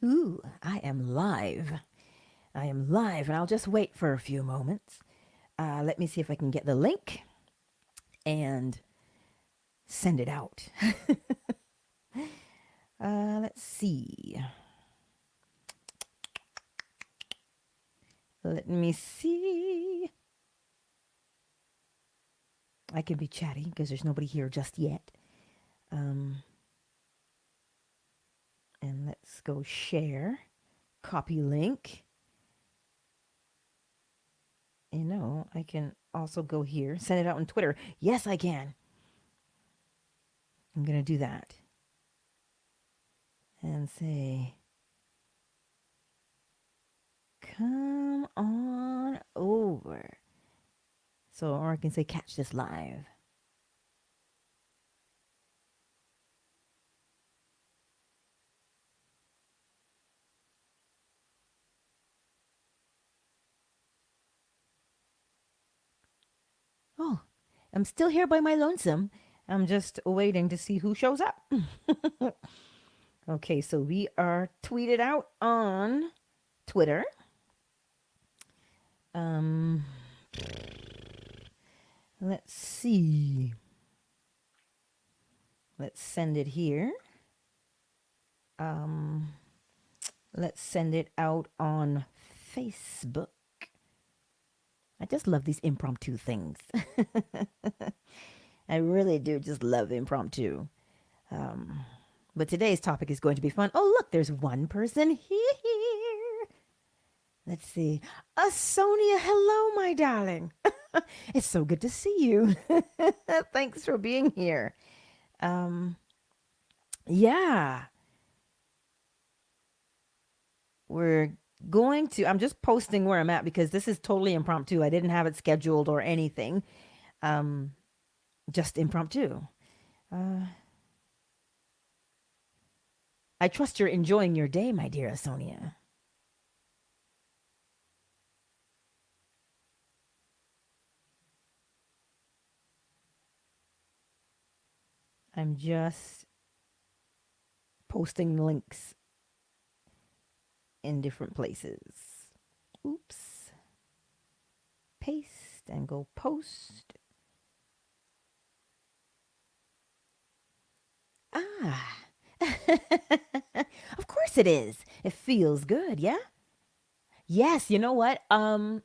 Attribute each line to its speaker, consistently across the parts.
Speaker 1: Ooh, I am live. I am live, and I'll just wait for a few moments. Let me see if I can get the link and send it out. Let's see. Let me see. I can be chatty because there's nobody here just yet. And let's go share. Copy link. I can also go here, send it out on Twitter. Yes, I can. I'm going to do that. And say, come on over. So, or I can say, catch this live. Oh, I'm still here by my lonesome. I'm just waiting to see who shows up. Okay, so we are tweeted out on Twitter. Um, let's see. Let's send it here. Let's send it out on Facebook. I just love these impromptu things. I really do just love impromptu. But today's topic is going to be fun. Oh, look, there's one person here. Let's see. Sonia, hello, my darling. It's so good to see you. Thanks for being here. Yeah, we're I'm just posting where I'm at because this is totally impromptu. I didn't have it scheduled or anything. Just impromptu. I trust you're enjoying your day, my dear Sonia. I'm just posting links in different places. Oops. Paste and go post. Ah. Of course it is. It feels good, yeah? Yes, you know what? I'm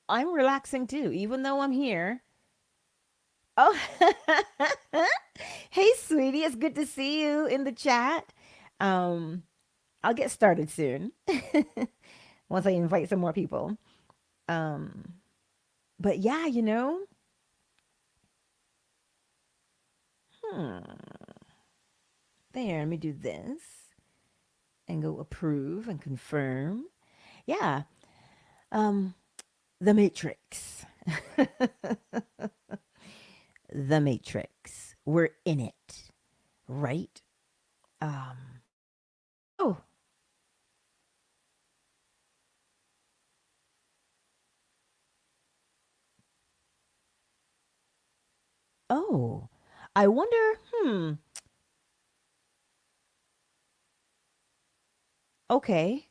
Speaker 1: relaxing too, even though I'm here. Oh, hey, sweetie, it's good to see you in the chat. Um, I'll get started soon once I invite some more people. Um, but yeah, hmm, there, let me do this and go approve and confirm. Yeah, um, the Matrix. The Matrix. We're in it, right? Um, oh, oh, I wonder, okay.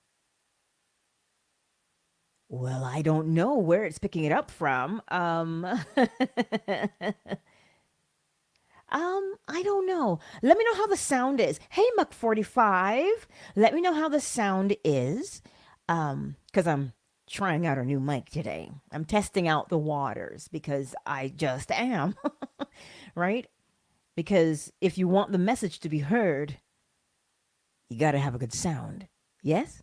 Speaker 1: Well, I don't know where it's picking it up from. I don't know. Let me know how the sound is. Hey, Muck 45. Let me know how the sound is. Because I'm trying out a new mic today. I'm testing out the waters because I just am. Right? Because if you want the message to be heard, you got to have a good sound. Yes?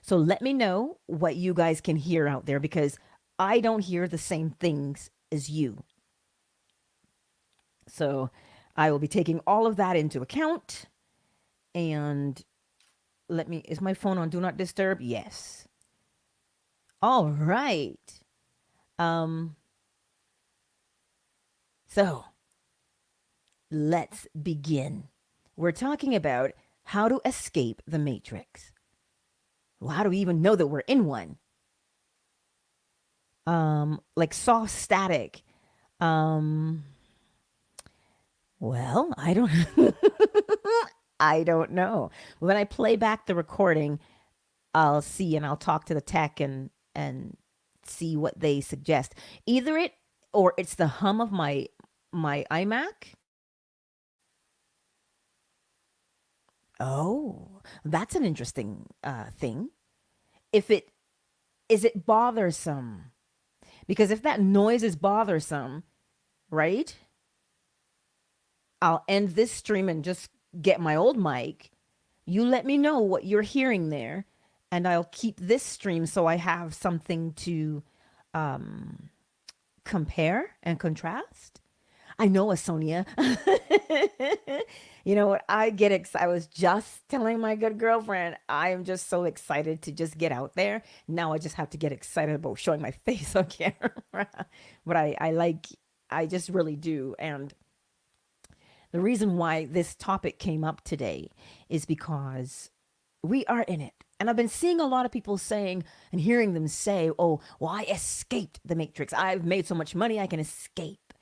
Speaker 1: So let me know what you guys can hear out there because I don't hear the same things as you. So I will be taking all of that into account. And is my phone on Do Not Disturb? Yes. All right. Um, so let's begin. We're talking about how to escape the matrix. Well, how do we even know that we're in one? Like soft static. Um, well, I don't I don't know. When I play back the recording, I'll see and I'll talk to the tech and see what they suggest. Either it or it's the hum of my iMac. Oh, that's an interesting thing. If it is it bothersome? Because if that noise is bothersome, right? I'll end this stream and just get my old mic. You let me know what you're hearing there, and I'll keep this stream so I have something to compare and contrast. I know, Asonia. You know what? I get excited. I was just telling my good girlfriend, I am just so excited to just get out there. Now I just have to get excited about showing my face on camera. But I just really do. And the reason why this topic came up today is because we are in it. And I've been seeing a lot of people saying and hearing them say, oh, well, I escaped the Matrix. I've made so much money, I can escape.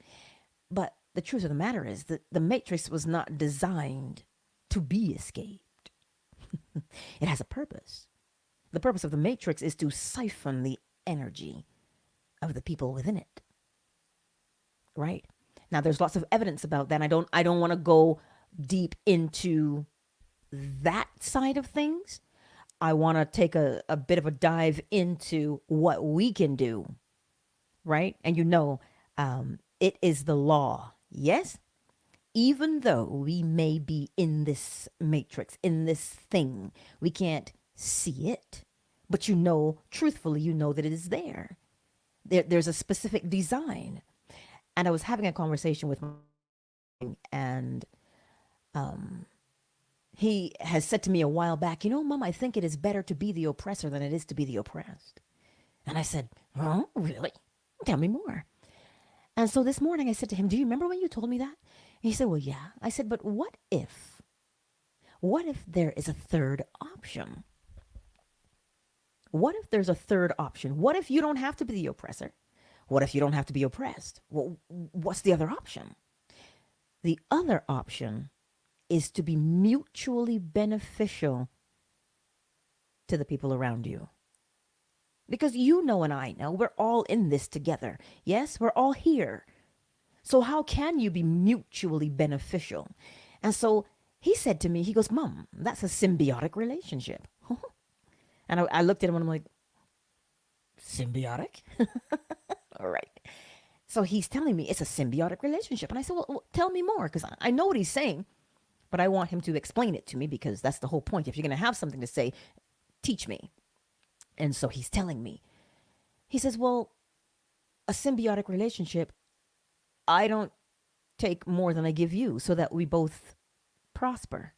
Speaker 1: But the truth of the matter is that the Matrix was not designed to be escaped. It has a purpose. The purpose of the Matrix is to siphon the energy of the people within it. Right? Now, there's lots of evidence about that. And I don't want to go deep into that side of things. I want to take a bit of a dive into what we can do. Right? And it is the law. Yes? Even though we may be in this matrix, in this thing, we can't see it. But truthfully, that it is there. There's a specific design. And I was having a conversation with my and he has said to me a while back, Mom, I think it is better to be the oppressor than it is to be the oppressed. And I said, oh, really? Tell me more. And so this morning I said to him, do you remember when you told me that? And he said, well, yeah. I said, but what if there is a third option? What if there's a third option? What if you don't have to be the oppressor? What if you don't have to be oppressed? Well, what's the other option? The other option is to be mutually beneficial to the people around you. Because and I know we're all in this together. Yes, we're all here. So how can you be mutually beneficial? And so he said to me, he goes, Mom, that's a symbiotic relationship. And I looked at him and I'm like, symbiotic? All right. So he's telling me it's a symbiotic relationship. And I said, well tell me more, because I know what he's saying, but I want him to explain it to me, because that's the whole point. If you're going to have something to say, teach me. And so he's telling me, he says, well, a symbiotic relationship, I don't take more than I give you so that we both prosper.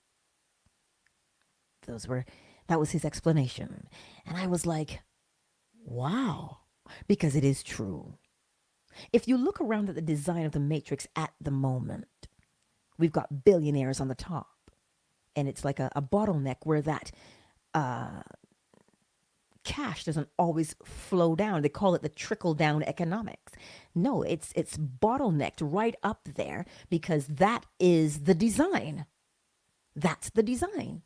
Speaker 1: That was his explanation. And I was like, wow, because it is true. If you look around at the design of the Matrix at the moment, we've got billionaires on the top. And it's like a bottleneck where that cash doesn't always flow down. They call it the trickle-down economics. No, it's bottlenecked right up there because that is the design. That's the design,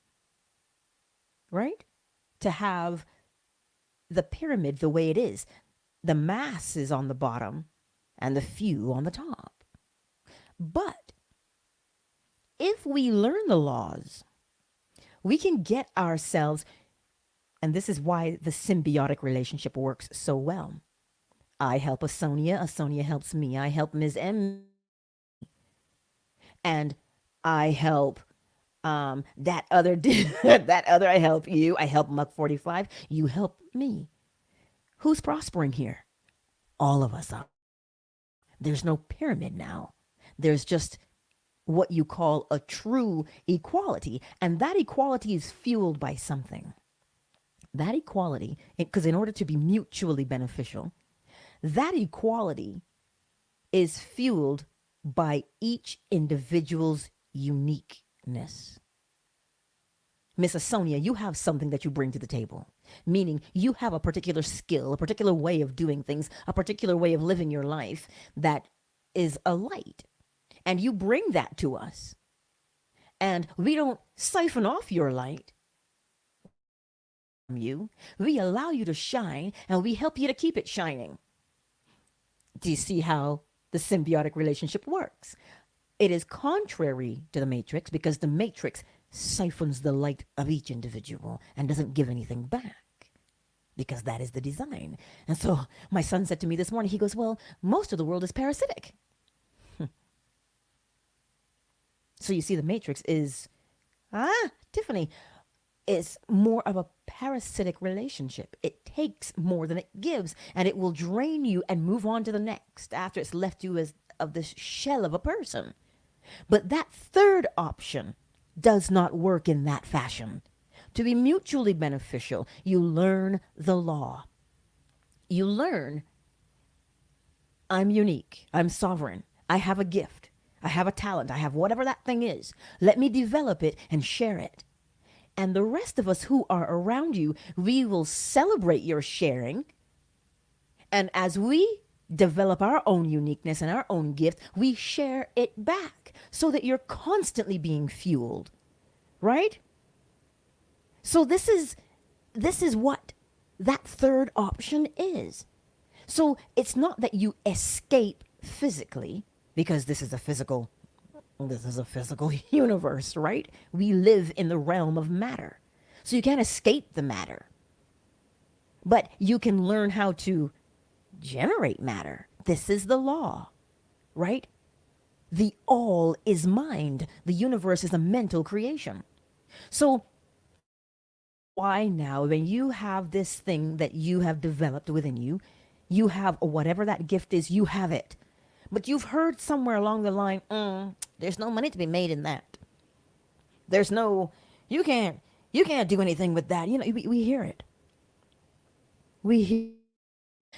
Speaker 1: right? To have the pyramid the way it is. The mass is on the bottom and the few on the top. But if we learn the laws, we can get ourselves, and this is why the symbiotic relationship works so well. I help Asonia, Asonia helps me. I help Ms. M, and I help that other I help you. I help Muck 45. You help me. Who's prospering here? All of us are. There's no pyramid now. There's just what you call a true equality, and that equality is fueled by something. That equality, because in order to be mutually beneficial, that equality is fueled by each individual's uniqueness. Miss Asonia, you have something that you bring to the table, meaning you have a particular skill, a particular way of doing things, a particular way of living your life that is a light, and you bring that to us. And we don't siphon off your light from you. We allow you to shine, and we help you to keep it shining. Do you see how the symbiotic relationship works? It is contrary to the matrix because the matrix siphons the light of each individual and doesn't give anything back, because that is the design. And so my son said to me this morning, he goes, well, most of the world is parasitic. So you see, the matrix is, Tiffany, it's more of a parasitic relationship. It takes more than it gives, and it will drain you and move on to the next after it's left you as of this shell of a person. But that third option does not work in that fashion. To be mutually beneficial, you learn the law. You learn, I'm unique, I'm sovereign, I have a gift, I have a talent, I have whatever that thing is. Let me develop it and share it. And the rest of us who are around you, we will celebrate your sharing. And as we develop our own uniqueness and our own gift, we share it back so that you're constantly being fueled, right? So this is what that third option is. So it's not that you escape physically, because this is a physical universe, right? We live in the realm of matter. So you can't escape the matter. But you can learn how to generate matter. This is the law, right? The all is mind. The universe is a mental creation. So why now, when you have this thing that you have developed within you, you have whatever that gift is, you have it. But you've heard somewhere along the line, there's no money to be made in that. There's no, you can't do anything with that. You know, we hear it. We hear.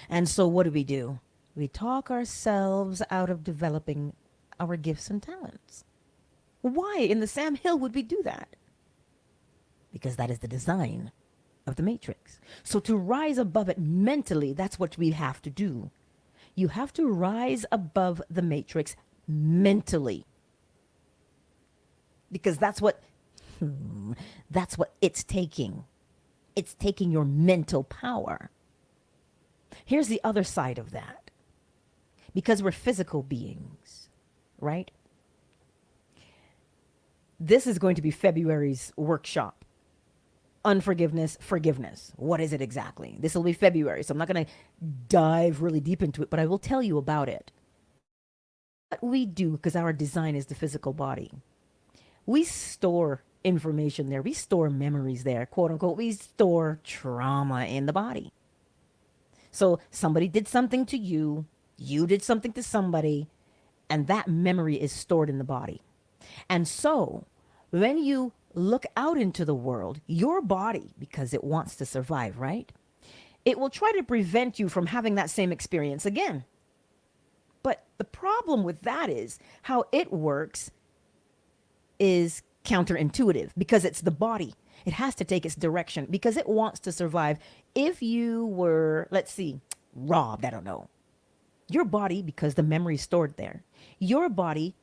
Speaker 1: And so what do? We talk ourselves out of developing our gifts and talents. Why in the Sam Hill would we do that? Because that is the design of the matrix. So to rise above it mentally, that's what we have to do. You have to rise above the matrix mentally. Because that's what it's taking. It's taking your mental power. Here's the other side of that. Because we're physical beings, right? This is going to be February's workshop. Unforgiveness, forgiveness. What is it exactly? This will be February, so I'm not going to dive really deep into it, but I will tell you about it. What we do, because our design is the physical body, we store information there. We store memories there, quote unquote. We store trauma in the body. So somebody did something to you, you did something to somebody, and that memory is stored in the body. And so when you look out into the world, your body, because it wants to survive, right? It will try to prevent you from having that same experience again. But the problem with that is how it works is counterintuitive, because it's the body. It has to take its direction because it wants to survive. If you were, let's see, robbed, I don't know. Your body, because the memory is stored there, your body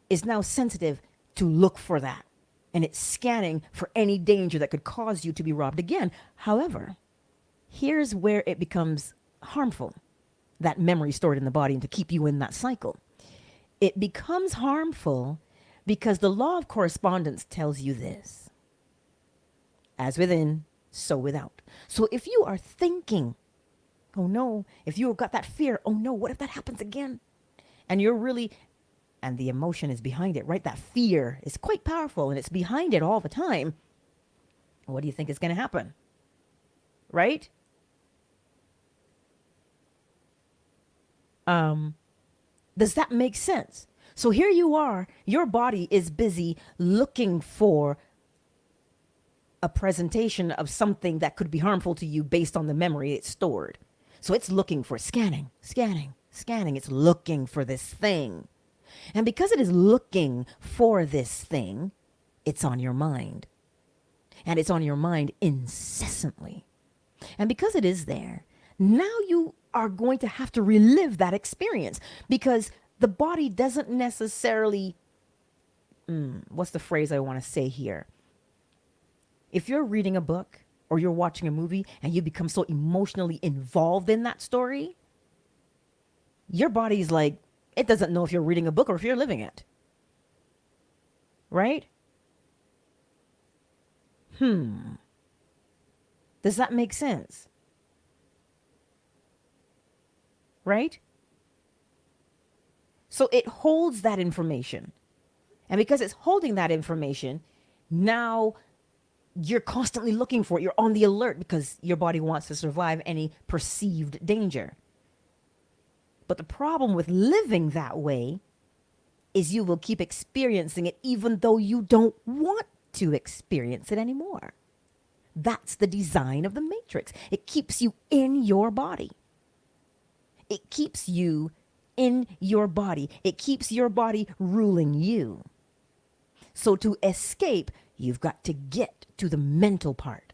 Speaker 1: is now sensitive to look for that. And it's scanning for any danger that could cause you to be robbed again. However, here's where it becomes harmful, that memory stored in the body, and to keep you in that cycle. It becomes harmful because the law of correspondence tells you this. As within, so without. So if you are thinking, oh no, if you've got that fear, oh no, what if that happens again? And you're really, and the emotion is behind it, right? That fear is quite powerful and it's behind it all the time. What do you think is going to happen? Right? Does that make sense? So here you are, your body is busy looking for a presentation of something that could be harmful to you based on the memory it's stored. So it's looking for scanning. It's looking for this thing. And because it is looking for this thing, it's on your mind. And it's on your mind incessantly. And because it is there, now you are going to have to relive that experience, because the body doesn't necessarily what's the phrase I want to say here? If you're reading a book or you're watching a movie and you become so emotionally involved in that story, your body's like, it doesn't know if you're reading a book or if you're living it. Right? Does that make sense? Right? So it holds that information. And because it's holding that information, now you're constantly looking for it. You're on the alert because your body wants to survive any perceived danger. But the problem with living that way is you will keep experiencing it even though you don't want to experience it anymore. That's the design of the matrix. It keeps you in your body. It keeps you in your body. It keeps your body ruling you. So to escape, you've got to get to the mental part.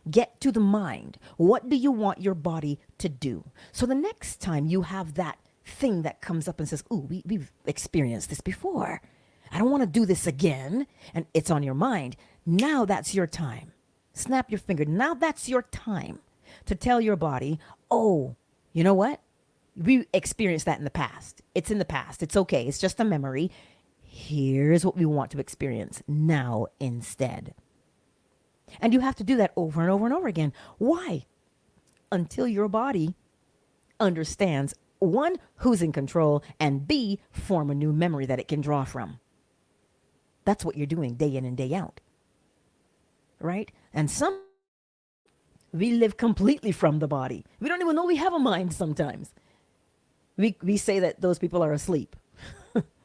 Speaker 1: Get to the mind. What do you want your body to do? So the next time you have that thing that comes up and says, ooh, we've experienced this before. I don't want to do this again. And it's on your mind. Now that's your time. Snap your finger. Now that's your time to tell your body, oh, you know what? We experienced that in the past. It's in the past. It's okay. It's just a memory. Here's what we want to experience now instead. And you have to do that over and over and over again. Why? Until your body understands, one, who's in control, and B, form a new memory that it can draw from. That's what you're doing day in and day out. Right? And we live completely from the body. We don't even know we have a mind sometimes. We say that those people are asleep.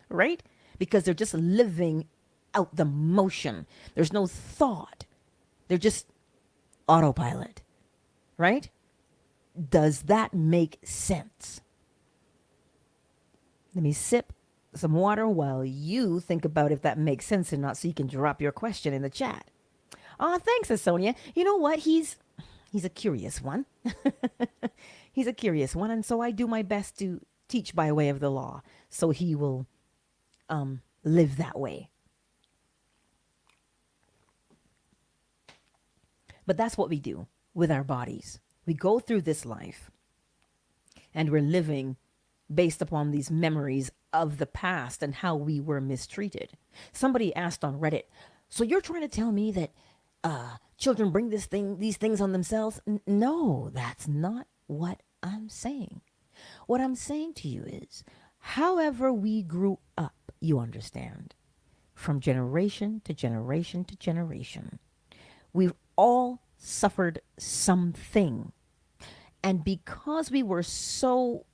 Speaker 1: Right? Because they're just living out the motion. There's no thought. They're just autopilot. Right? Does that make sense? Let me sip some water while you think about if that makes sense or not, so you can drop your question in the chat. Oh, thanks, Sonia. You know what? He's a curious one. He's a curious one, and so I do my best to teach by way of the law, so he will live that way. But that's what we do with our bodies. We go through this life, and we're living based upon these memories of the past and how we were mistreated. Somebody asked on Reddit, so you're trying to tell me that children bring these things on themselves? No, that's not what I'm saying. What I'm saying to you is, however we grew up, you understand, from generation to generation to generation, we've all suffered something. And because we were so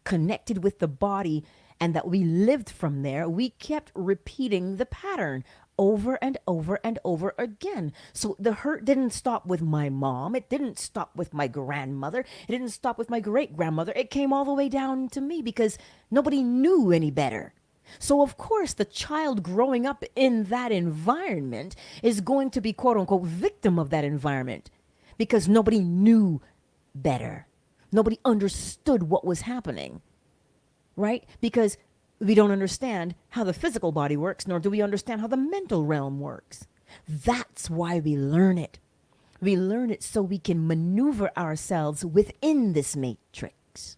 Speaker 1: connected with the body and that we lived from there, we kept repeating the pattern over and over and over again. So the hurt didn't stop with my mom. It didn't stop with my grandmother. It didn't stop with my great-grandmother. It came all the way down to me because nobody knew any better. So of course, the child growing up in that environment is going to be quote-unquote victim of that environment because nobody knew better. Nobody understood what was happening, right? Because we don't understand how the physical body works, nor do we understand how the mental realm works. That's why we learn it. We learn it so we can maneuver ourselves within this matrix.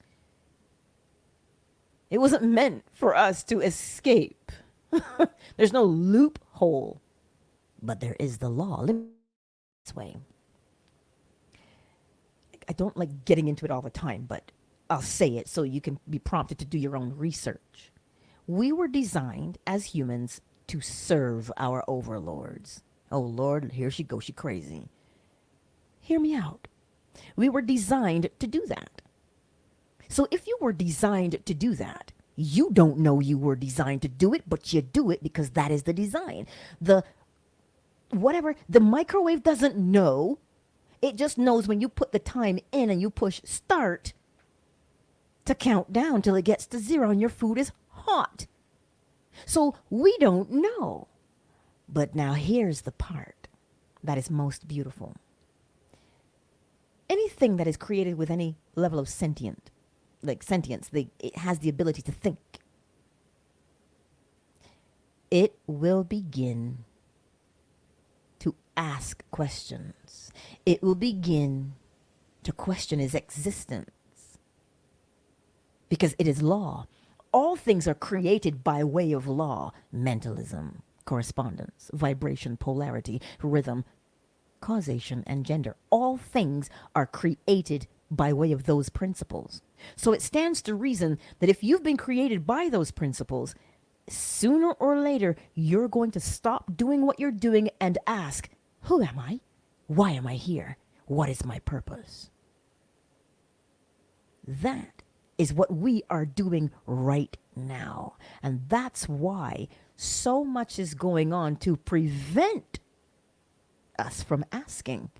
Speaker 1: It wasn't meant for us to escape. There's no loophole, but there is the law. This way. I don't like getting into it all the time, but I'll say it so you can be prompted to do your own research. We were designed as humans to serve our overlords. Oh Lord, here she goes, she crazy. Hear me out. We were designed to do that. So if you were designed to do that, you don't know you were designed to do it, but you do it because that is the design. The microwave doesn't know. It just knows when you put the time in and you push start to count down till it gets to 0 and your food is hot. So we don't know. But now here's the part that is most beautiful. Anything that is created with any level of sentience, it has the ability to think. it will begin to ask questions. It will begin to question its existence because it is law. All things are created by way of law. Mentalism, correspondence, vibration, polarity, rhythm, causation, and gender. All things are created by way of those principles. So it stands to reason that if you've been created by those principles, sooner or later, you're going to stop doing what you're doing and ask, who am I? Why am I here? What is my purpose? That is what we are doing right now. And that's why so much is going on to prevent us from asking,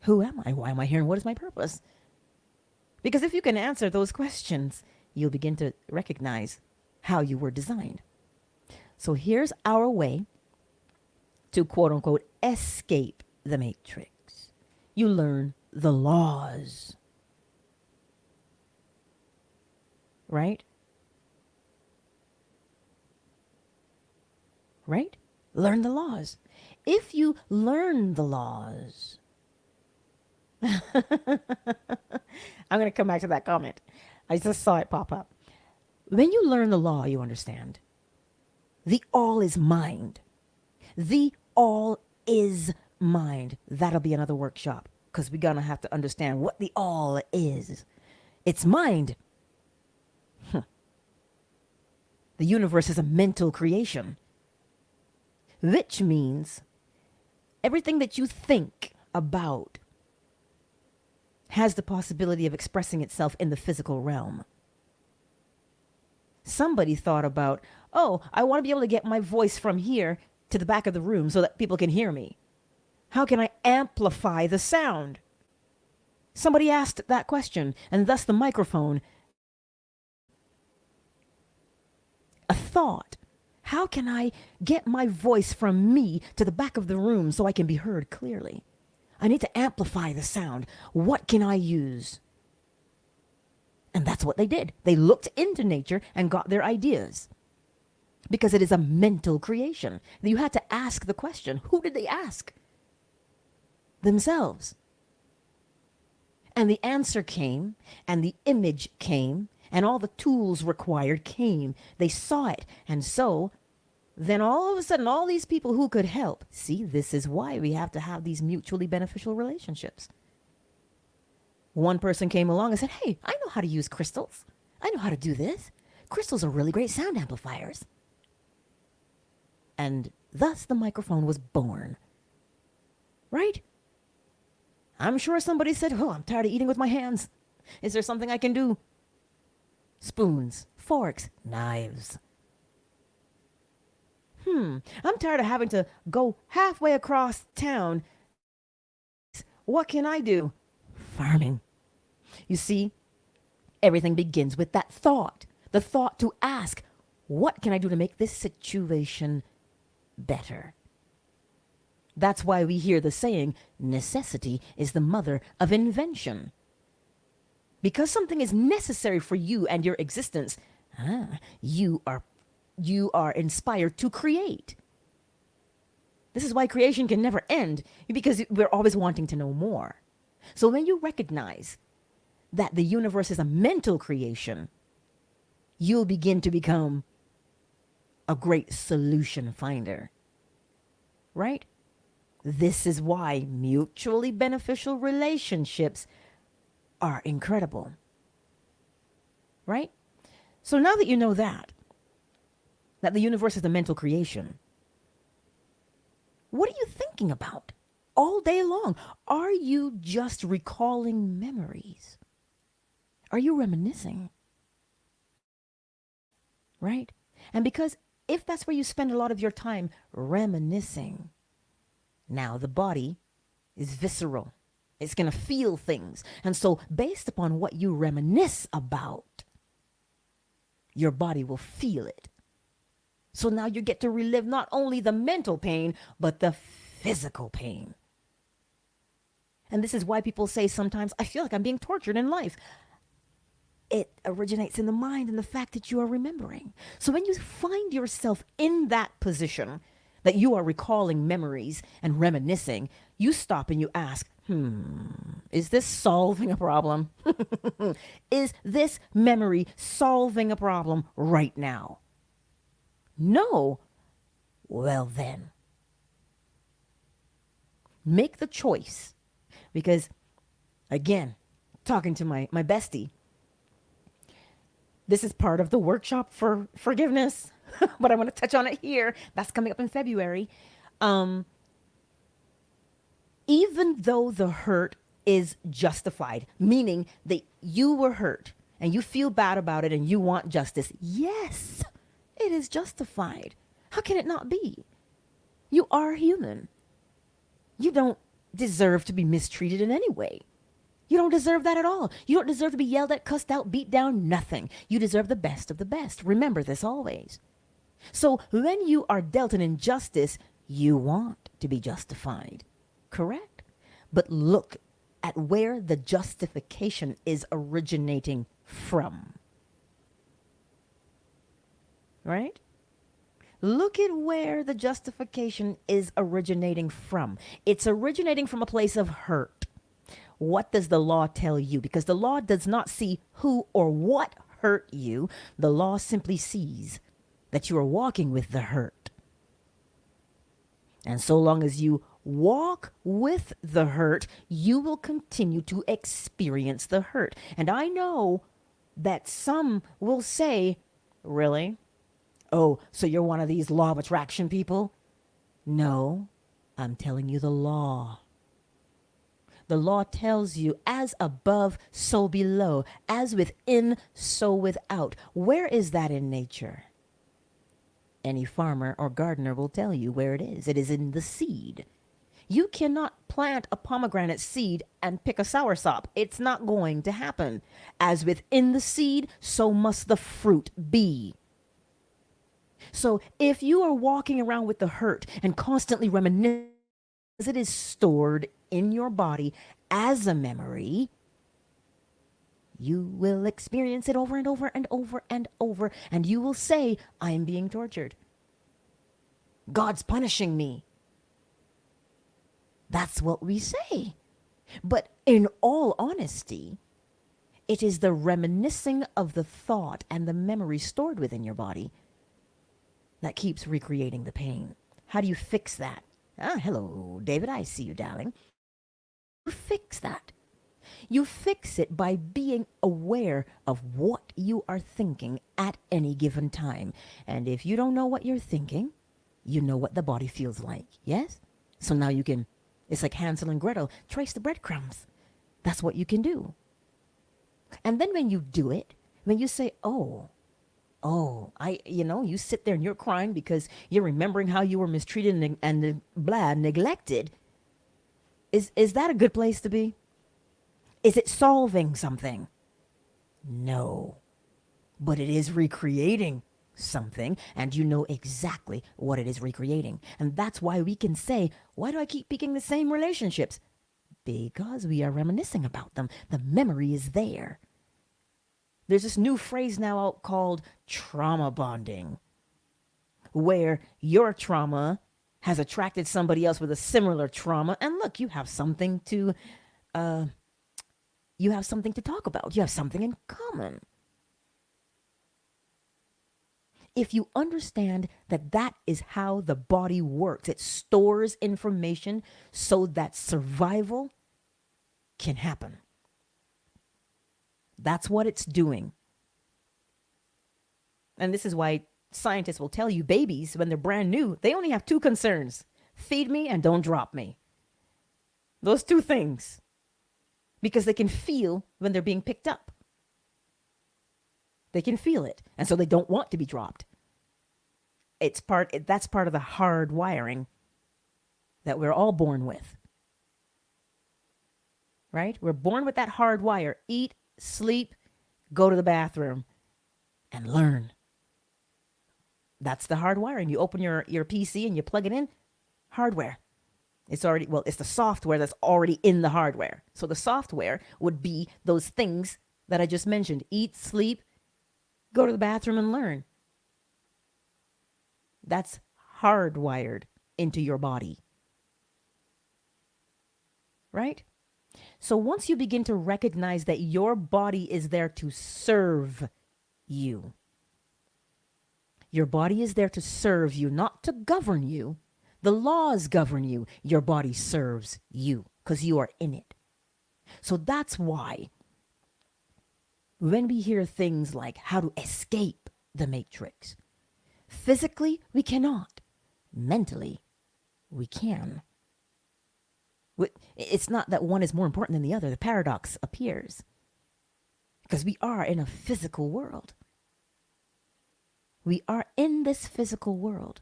Speaker 1: who am I? Why am I here? And what is my purpose? Because if you can answer those questions, you'll begin to recognize how you were designed. So here's our way to quote unquote escape the matrix. You learn the laws. Right? Right? Learn the laws. If you learn the laws, I'm going to come back to that comment. I just saw it pop up. When you learn the law, you understand. The all is mind. The all is mind. That'll be another workshop because we're going to have to understand what the all is. It's mind. The universe is a mental creation, which means everything that you think about has the possibility of expressing itself in the physical realm. Somebody thought about, oh, I want to be able to get my voice from here to the back of the room so that people can hear me. How can I amplify the sound? Somebody asked that question, and thus the microphone. A thought. How can I get my voice from me to the back of the room so I can be heard clearly? I need to amplify the sound. What can I use? And that's what they did. They looked into nature and got their ideas. Because it is a mental creation. You had to ask the question, who did they ask? Themselves. And the answer came, and the image came, and all the tools required came. They saw it. And so then all of a sudden, all these people who could help. See, this is why we have to have these mutually beneficial relationships. One person came along and said, hey, I know how to use crystals. I know how to do this. Crystals are really great sound amplifiers. And thus the microphone was born. Right? I'm sure somebody said, oh, I'm tired of eating with my hands. Is there something I can do? Spoons, forks, knives. I'm tired of having to go halfway across town. What can I do? Farming. You see, everything begins with that thought. The thought to ask, what can I do to make this situation better? That's why we hear the saying, necessity is the mother of invention. Because something is necessary for you and your existence, you are inspired to create. This is why creation can never end, because we're always wanting to know more. So when you recognize that the universe is a mental creation, you'll begin to become a great solution finder. Right? This is why mutually beneficial relationships are incredible. Right? So now that you know that the universe is a mental creation, what are you thinking about all day long? Are you just recalling memories? Are you reminiscing? Right? And because if that's where you spend a lot of your time reminiscing, now the body is visceral. It's going to feel things. And so based upon what you reminisce about, your body will feel it. So now you get to relive not only the mental pain, but the physical pain. And this is why people say sometimes, I feel like I'm being tortured in life. It originates in the mind and the fact that you are remembering. So when you find yourself in that position, that you are recalling memories and reminiscing, you stop and you ask, is this solving a problem? Is this memory solving a problem right now? No. Well then, make the choice. Because again, talking to my bestie, this is part of the workshop for forgiveness, but I want to touch on it here. That's coming up in February. Even though the hurt is justified, meaning that you were hurt and you feel bad about it and you want justice, yes, it is justified. How can it not be? You are human. You don't deserve to be mistreated in any way. You don't deserve that at all. You don't deserve to be yelled at, cussed out, beat down, nothing. You deserve the best of the best. Remember this always. So when you are dealt an injustice, you want to be justified. Correct? But look at where the justification is originating from. Right? Look at where the justification is originating from. It's originating from a place of hurt. What does the law tell you? Because the law does not see who or what hurt you. The law simply sees that you are walking with the hurt. And so long as you walk with the hurt, you will continue to experience the hurt. And I know that some will say, really? Oh, so you're one of these law of attraction people? No, I'm telling you the law. The law tells you, as above, so below, as within, so without. Where is that in nature? Any farmer or gardener will tell you where it is. It is in the seed. You cannot plant a pomegranate seed and pick a soursop. It's not going to happen. As within the seed, so must the fruit be. So if you are walking around with the hurt and constantly reminiscing, it is stored in your body as a memory, you will experience it over and over and over and over, and you will say, I am being tortured. God's punishing me. That's what we say. But in all honesty, it is the reminiscing of the thought and the memory stored within your body that keeps recreating the pain. How do you fix that? Hello, David, I see you, darling. You fix that. You fix it by being aware of what you are thinking at any given time. And if you don't know what you're thinking, you know what the body feels like, yes? So now you can, it's like Hansel and Gretel, trace the breadcrumbs. That's what you can do. And then when you do it, when you say, you sit there and you're crying because you're remembering how you were mistreated and neglected. Is that a good place to be? Is it solving something? No. But it is recreating something, and you know exactly what it is recreating. And that's why we can say, why do I keep picking the same relationships? Because we are reminiscing about them. The memory is there. There's this new phrase now out called trauma bonding, where your trauma has attracted somebody else with a similar trauma. And look, you have something to talk about. You have something in common. If you understand that that is how the body works, it stores information so that survival can happen. That's what it's doing. And this is why scientists will tell you babies, when they're brand new, they only have two concerns: feed me and don't drop me. Those two things. Because they can feel when they're being picked up. They can feel it. And so they don't want to be dropped. That's part of the hard wiring that we're all born with. Right? We're born with that hard wire. Eat, sleep, go to the bathroom, and learn. That's the hard wiring. You open your PC and you plug it in, hardware. It's the software that's already in the hardware. So the software would be those things that I just mentioned. Eat, sleep, go to the bathroom and learn. That's hardwired into your body. Right? So once you begin to recognize that your body is there to serve you, your body is there to serve you, not to govern you. The laws govern you. Your body serves you because you are in it. So that's why when we hear things like how to escape the matrix, physically, we cannot. Mentally, we can. It's not that one is more important than the other. The paradox appears because we are in a physical world. We are in this physical world.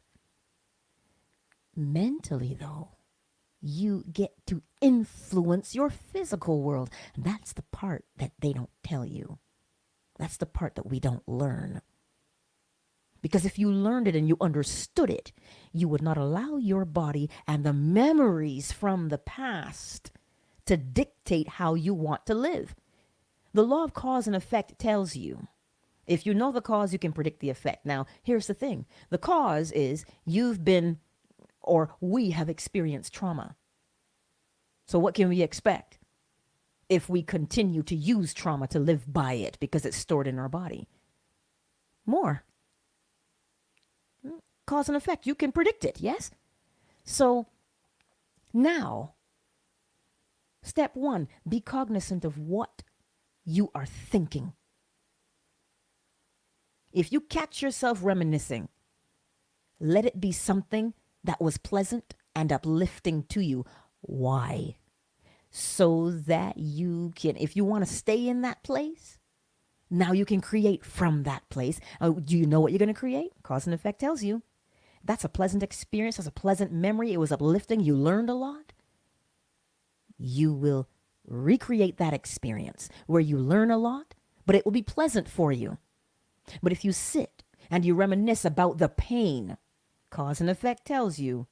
Speaker 1: Mentally, though, you get to influence your physical world. And that's the part that they don't tell you. That's the part that we don't learn. Because if you learned it and you understood it, you would not allow your body and the memories from the past to dictate how you want to live. The law of cause and effect tells you, if you know the cause, you can predict the effect. Now, here's the thing. The cause is you've been, or we have experienced trauma. So what can we expect if we continue to use trauma to live by it because it's stored in our body? More. Cause and effect, you can predict it, yes? So now, step one, be cognizant of what you are thinking. If you catch yourself reminiscing, let it be something that was pleasant and uplifting to you. Why? So that you can, if you want to stay in that place, now you can create from that place. Do you know what you're going to create? Cause and effect tells you. That's a pleasant experience. That's a pleasant memory. It was uplifting. You learned a lot. You will recreate that experience where you learn a lot, but it will be pleasant for you. But if you sit and you reminisce about the pain, cause and effect tells you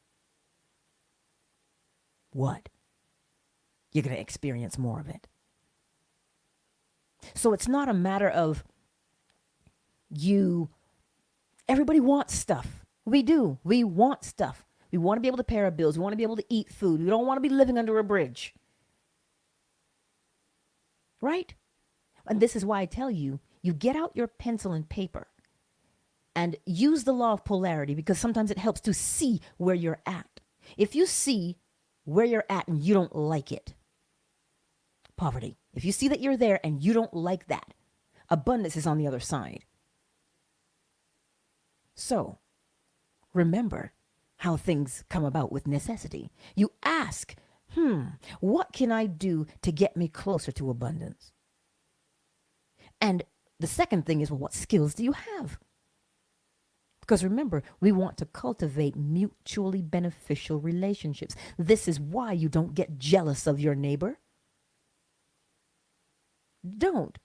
Speaker 1: what? You're going to experience more of it. So it's not a matter of everybody wants stuff. We do. We want stuff. We want to be able to pay our bills. We want to be able to eat food. We don't want to be living under a bridge. Right? And this is why I tell you, you get out your pencil and paper and use the law of polarity, because sometimes it helps to see where you're at. If you see where you're at and you don't like it, poverty. If you see that you're there and you don't like that, abundance is on the other side. So, remember how things come about with necessity. You ask, what can I do to get me closer to abundance? And the second thing is, well, what skills do you have? Because remember, we want to cultivate mutually beneficial relationships. This is why you don't get jealous of your neighbor. Don't.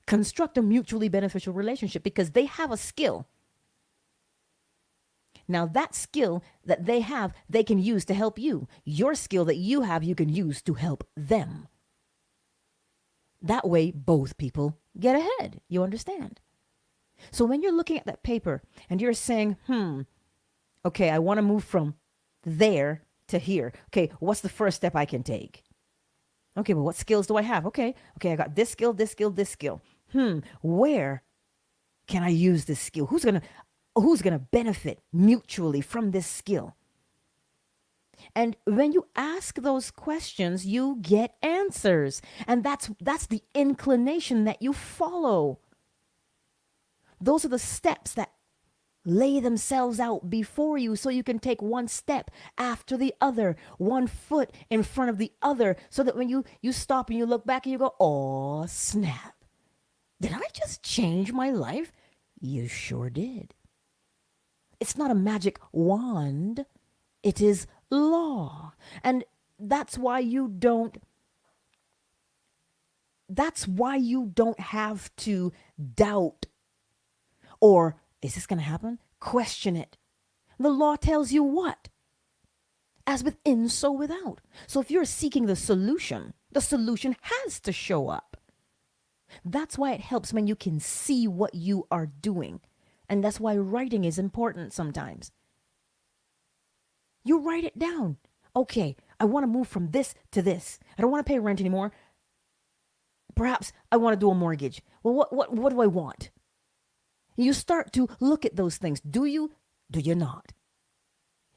Speaker 1: Construct a mutually beneficial relationship because they have a skill. Now that skill that they have, they can use to help you. Your skill that you have, you can use to help them. That way, both people get ahead. You understand? So when you're looking at that paper and you're saying, okay, I want to move from there to here. Okay, what's the first step I can take? Okay, but what skills do I have? Okay, I got this skill, this skill, this skill. Where can I use this skill? Who's gonna benefit mutually from this skill? And when you ask those questions, you get answers. And that's the inclination that you follow. Those are the steps that lay themselves out before you so you can take one step after the other, one foot in front of the other, so that when you stop and you look back and you go, oh, snap. Did I just change my life? You sure did. It's not a magic wand. It is law. And that's why you don't have to doubt or, is this going to happen? Question it. The law tells you what? As within, so without. So if you're seeking the solution has to show up. That's why it helps when you can see what you are doing. And that's why writing is important sometimes. You write it down. Okay, I want to move from this to this. I don't want to pay rent anymore. Perhaps I want to do a mortgage. Well, what do I want? You start to look at those things. Do you? Do you not?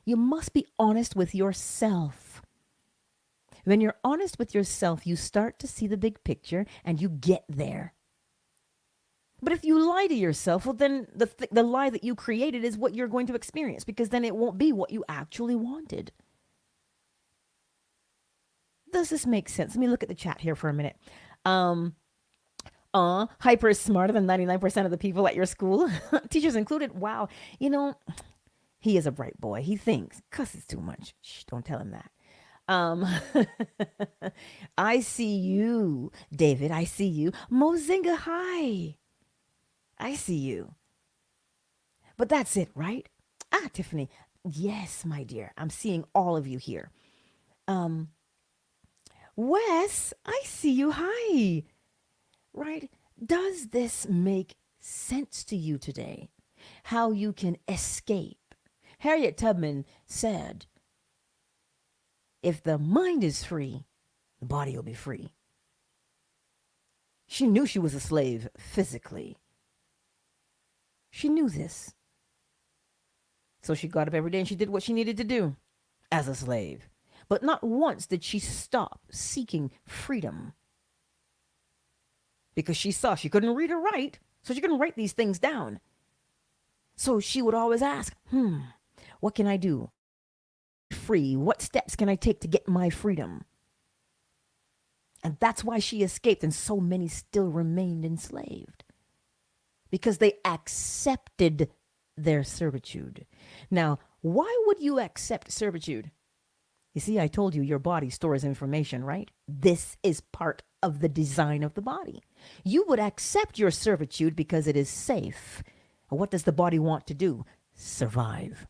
Speaker 1: You must be honest with yourself. When you're honest with yourself, you start to see the big picture and you get there. But if you lie to yourself, well, then the lie that you created is what you're going to experience, because then it won't be what you actually wanted. Does this make sense? Let me look at the chat here for a minute. Hyper is smarter than 99% of the people at your school, teachers included. Wow. You know, he is a bright boy. He thinks, cusses too much. Shh, don't tell him that. I see you, David. I see you. Mozinga, hi. I see you. But that's it, right? Tiffany. Yes, my dear. I'm seeing all of you here. Wes, I see you. Hi. Right? Does this make sense to you today? How you can escape? Harriet Tubman said, if the mind is free, the body will be free. She knew she was a slave physically. She knew this. So she got up every day and she did what she needed to do as a slave. But not once did she stop seeking freedom. Because she saw she couldn't read or write, so she couldn't write these things down. So she would always ask, what can I do? Free? What steps can I take to get my freedom? And that's why she escaped, and so many still remained enslaved. Because they accepted their servitude. Now, why would you accept servitude? You see, I told you your body stores information, right? This is part of the design of the body. You would accept your servitude because it is safe. What does the body want to do? Survive.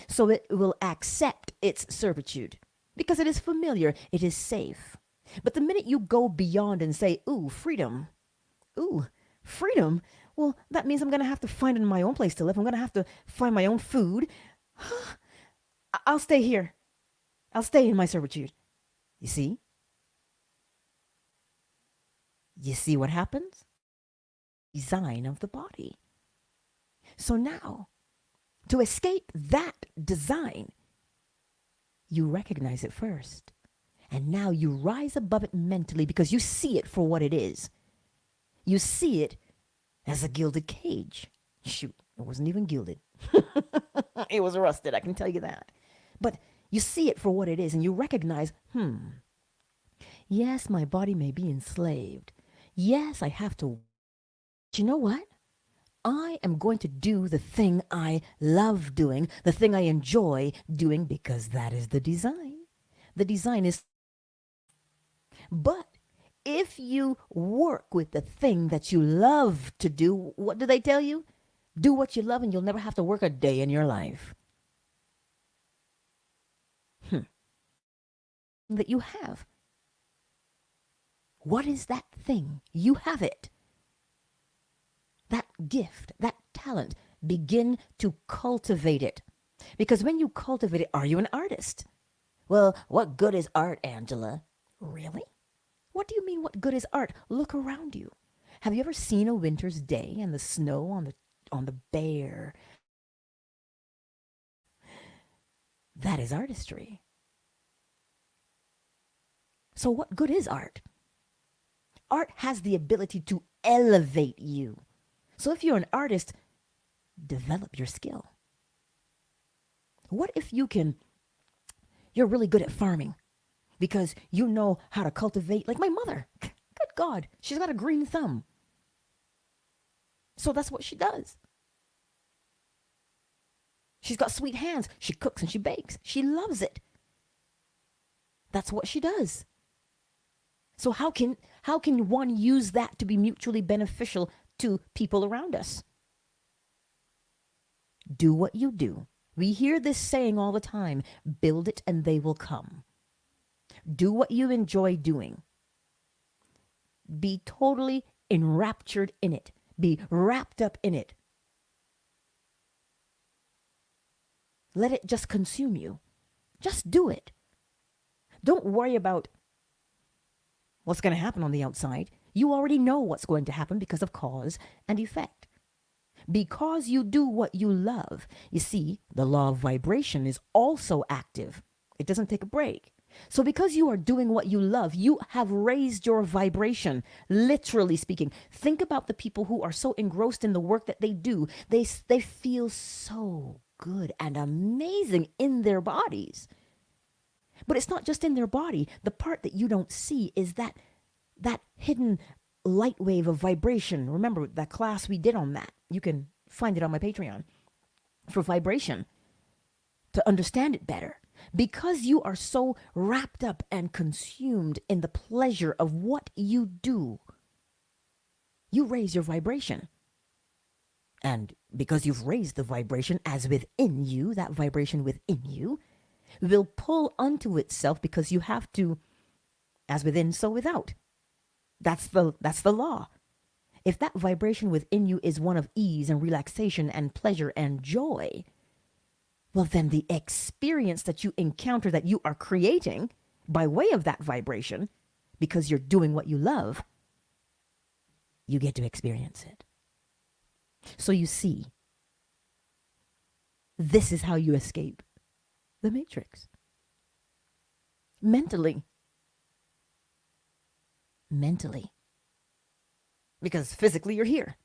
Speaker 1: So it will accept its servitude because it is familiar, it is safe. But the minute you go beyond and say, ooh, freedom, well, that means I'm going to have to find my own place to live. I'm going to have to find my own food. I'll stay here. I'll stay in my servitude. You see? You see what happens? Design of the body. So now, to escape that design, you recognize it first. And now you rise above it mentally because you see it for what it is. You see it as a gilded cage. Shoot, it wasn't even gilded. It was rusted, I can tell you that. But you see it for what it is and you recognize, yes, my body may be enslaved. Yes, I have to. But you know what? I am going to do the thing I love doing, the thing I enjoy doing, because that is the design. The design is. But if you work with the thing that you love to do, what do they tell you? Do what you love and you'll never have to work a day in your life. That you have. What is that thing? You have it. That gift, that talent, begin to cultivate it. Because when you cultivate it, are you an artist? Well, what good is art, Angela? Really? What do you mean, what good is art? Look around you. Have you ever seen a winter's day and the snow on the bare? That is artistry. So what good is art? Art has the ability to elevate you. So if you're an artist, develop your skill. What if you're really good at farming because you know how to cultivate, like my mother. Good God, she's got a green thumb. So that's what she does. She's got sweet hands. She cooks and she bakes. She loves it. That's what she does. So how can one use that to be mutually beneficial to people around us? Do what you do. We hear this saying all the time, build it and they will come. Do what you enjoy doing. Be totally enraptured in it, be wrapped up in it. Let it just consume you. Just do it. Don't worry about what's going to happen on the outside. You already know what's going to happen because of cause and effect. Because you do what you love. You see, the law of vibration is also active. It doesn't take a break. So because you are doing what you love, you have raised your vibration, literally speaking. Think about the people who are so engrossed in the work that they do. They feel so good and amazing in their bodies. But it's not just in their body. The part that you don't see is that hidden light wave of vibration. Remember that class we did on that. You can find it on my Patreon for vibration to understand it better. Because you are so wrapped up and consumed in the pleasure of what you do, you raise your vibration. And because you've raised the vibration as within you, that vibration within you will pull unto itself because you have to, as within, so without. That's the law. If that vibration within you is one of ease and relaxation and pleasure and joy, well, then the experience that you encounter that you are creating by way of that vibration, because you're doing what you love, you get to experience it. So you see, this is how you escape the matrix. Mentally. Because physically you're here.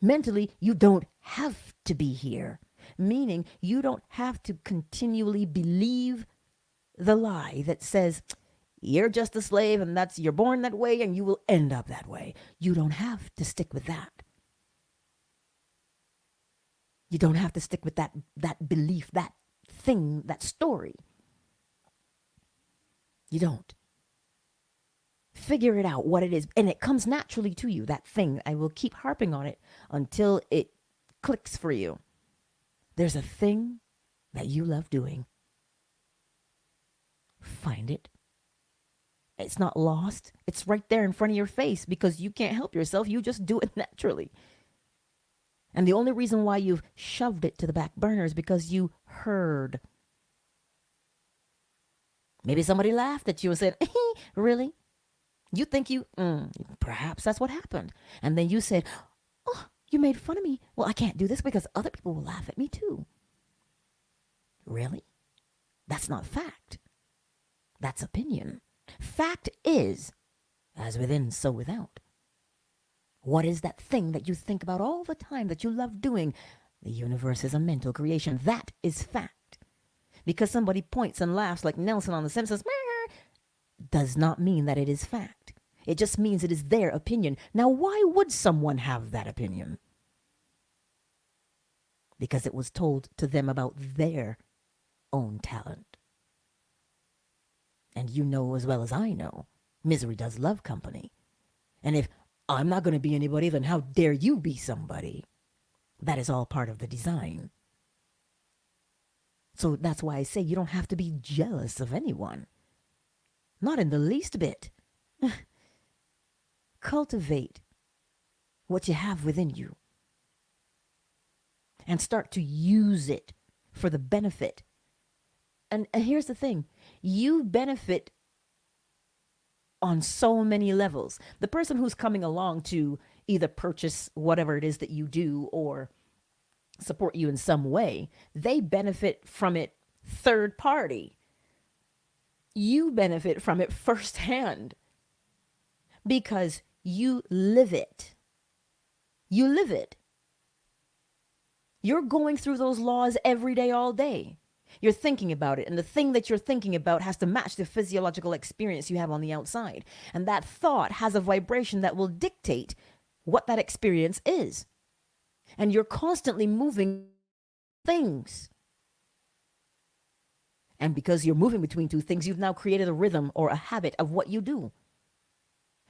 Speaker 1: Mentally, you don't have to be here. Meaning you don't have to continually believe the lie that says you're just a slave and you're born that way and you will end up that way. You don't have to stick with that. You don't have to stick with that belief, that thing, that story. You don't. Figure it out, what it is, and it comes naturally to you, that thing. I will keep harping on it until it clicks for you. There's a thing that you love doing. Find it. It's not lost. It's right there in front of your face because you can't help yourself. You just do it naturally. And the only reason why you've shoved it to the back burner is because you heard. Maybe somebody laughed at you and said, really? You think perhaps that's what happened. And then you said, oh, you made fun of me. Well, I can't do this because other people will laugh at me too. Really? That's not fact. That's opinion. Fact is, as within, so without. What is that thing that you think about all the time that you love doing? The universe is a mental creation. That is fact. Because somebody points and laughs like Nelson on The Simpsons, does not mean that it is fact. It just means it is their opinion. Now, why would someone have that opinion? Because it was told to them about their own talent. And you know as well as I know, misery does love company. And if I'm not going to be anybody, then how dare you be somebody? That is all part of the design. So that's why I say you don't have to be jealous of anyone. Not in the least bit. Cultivate what you have within you. And start to use it for the benefit. And here's the thing. You benefit on so many levels. The person who's coming along to either purchase whatever it is that you do or support you in some way, they benefit from it third party. You benefit from it firsthand because you live it. You live it. You're going through those laws every day, all day. You're thinking about it, and the thing that you're thinking about has to match the physiological experience you have on the outside. And that thought has a vibration that will dictate what that experience is. And you're constantly moving things. And because you're moving between two things, you've now created a rhythm or a habit of what you do.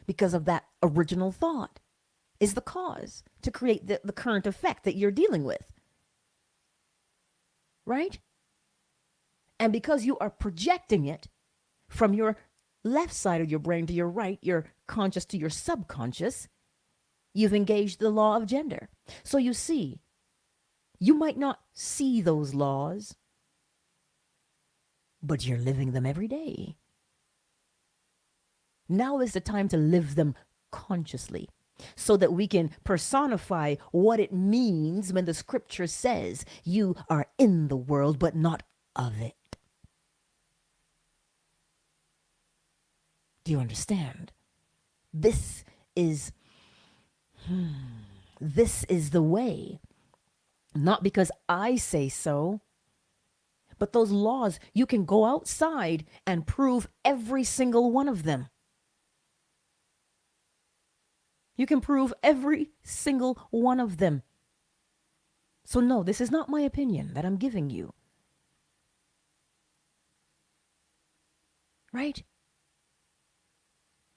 Speaker 1: Because of that original thought is the cause to create the current effect that you're dealing with. Right? And because you are projecting it from your left side of your brain to your right, your conscious to your subconscious, you've engaged the law of gender. So you see, you might not see those laws, but you're living them every day. Now is the time to live them consciously so that we can personify what it means when the scripture says you are in the world but not of it. Do you understand? This is the way. Not because I say so, but those laws, you can go outside and prove every single one of them. You can prove every single one of them. So no, this is not my opinion that I'm giving you. Right?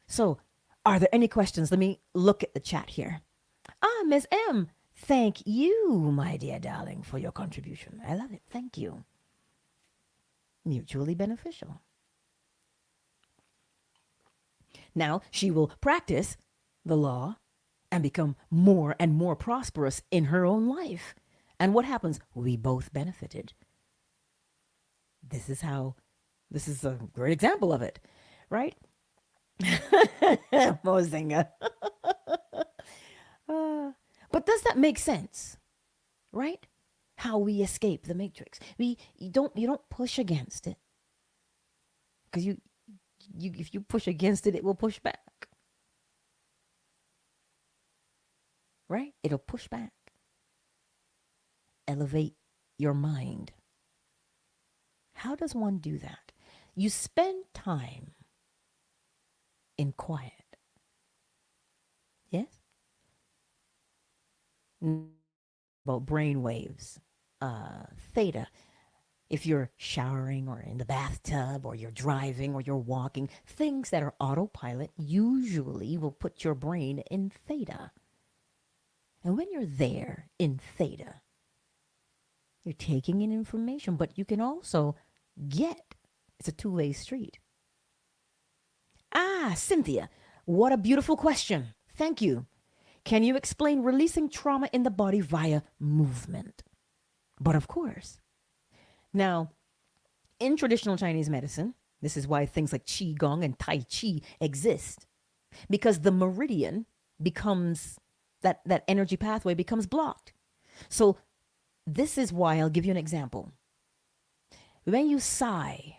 Speaker 1: So, are there any questions? Let me look at the chat here. Miss M, thank you, my dear darling, for your contribution. I love it. Thank you. Mutually beneficial. Now, she will practice the law and become more and more prosperous in her own life. And what happens? We both benefited. This is a great example of it, right? Mozinga. But does that make sense? Right? How we escape the matrix. You don't push against it. Because if you push against it, it will push back. Right? It'll push back. Elevate your mind. How does one do that? You spend time in quiet. Yes? About brain waves. Theta. If you're showering or in the bathtub or you're driving or you're walking, things that are autopilot usually will put your brain in theta. And when you're there in theta, you're taking in information, but you can also get. It's a two-way street. Cynthia, what a beautiful question. Thank you. Can you explain releasing trauma in the body via movement? But of course. Now, in traditional Chinese medicine, this is why things like Qigong and Tai Chi exist. Because the meridian becomes, that energy pathway becomes blocked. So this is why I'll give you an example. When you sigh,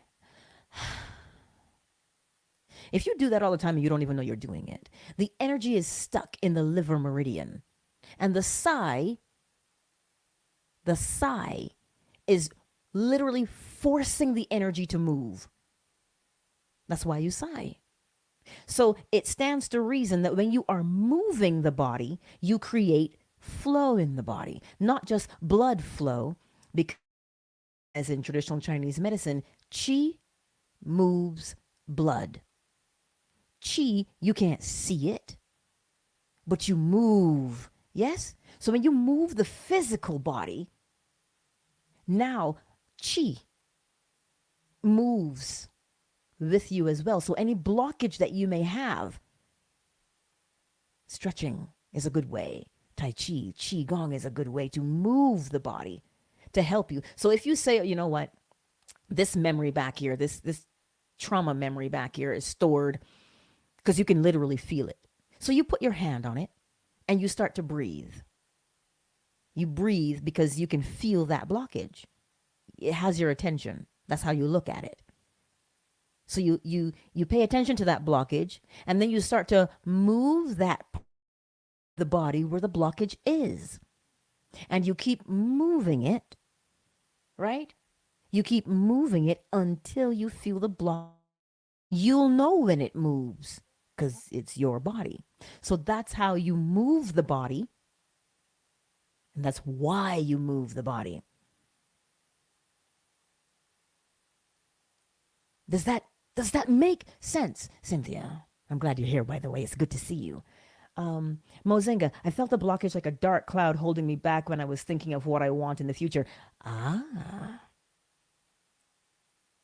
Speaker 1: if you do that all the time and you don't even know you're doing it, the energy is stuck in the liver meridian. And the sigh is literally forcing the energy to move. That's why you sigh. So it stands to reason that when you are moving the body, you create flow in the body, not just blood flow, because as in traditional Chinese medicine, qi moves blood. Qi, you can't see it, but you move. Yes? So when you move the physical body, now qi moves with you as well. So any blockage that you may have, stretching is a good way. Tai Chi, Qigong is a good way to move the body to help you. So if you say, you know what, this memory back here, this trauma memory back here is stored, because you can literally feel it. So you put your hand on it and you start to breathe. You breathe because you can feel that blockage. It has your attention. That's how you look at it. So you pay attention to that blockage, and then you start to move that the body where the blockage is. And you keep moving it, right? You keep moving it until you feel the block. You'll know when it moves because it's your body. So that's how you move the body. And that's why you move the body. Does that make sense, Cynthia? I'm glad you're here, by the way. It's good to see you. Mozinga, I felt a blockage like a dark cloud holding me back when I was thinking of what I want in the future.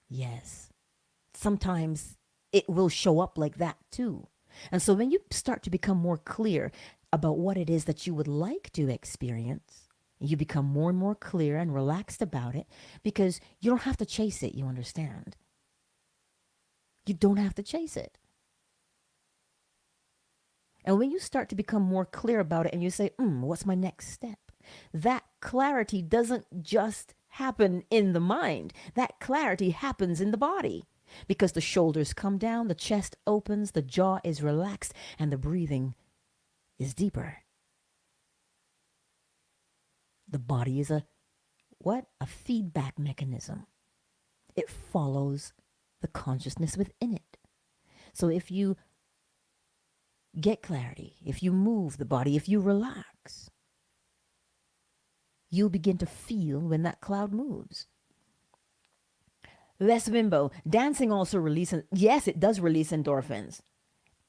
Speaker 1: Yes. Sometimes it will show up like that too. And so when you start to become more clear about what it is that you would like to experience, you become more and more clear and relaxed about it because you don't have to chase it, you understand? You don't have to chase it. And when you start to become more clear about it and you say, what's my next step? That clarity doesn't just happen in the mind. That clarity happens in the body because the shoulders come down, the chest opens, the jaw is relaxed, and the breathing is deeper. The body is a feedback mechanism. It follows the consciousness within it. So if you get clarity, if you move the body, if you relax, you'll begin to feel when that cloud moves. Les Wimbo, dancing also releases, yes, it does release endorphins.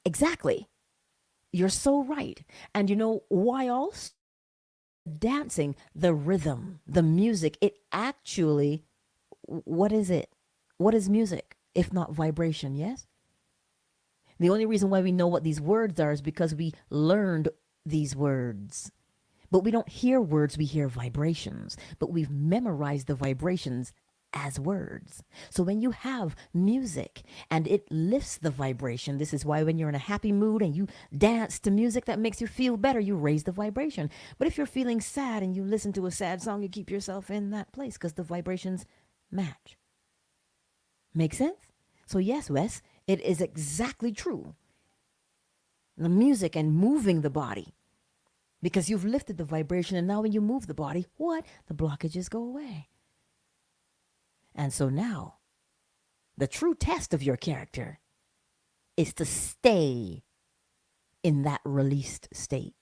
Speaker 1: Exactly. You're so right. And you know why else? Dancing, the rhythm, the music, it actually, what is it? What is music if not vibration, yes? The only reason why we know what these words are is because we learned these words. But we don't hear words, we hear vibrations. But we've memorized the vibrations as words. So when you have music and it lifts the vibration, this is why when you're in a happy mood and you dance to music that makes you feel better, you raise the vibration. But if you're feeling sad and you listen to a sad song, you keep yourself in that place because the vibrations match. Make sense? So yes, Wes, it is exactly true. The music and moving the body, because you've lifted the vibration, and now when you move the body, what? The blockages go away. And so now, the true test of your character is to stay in that released state.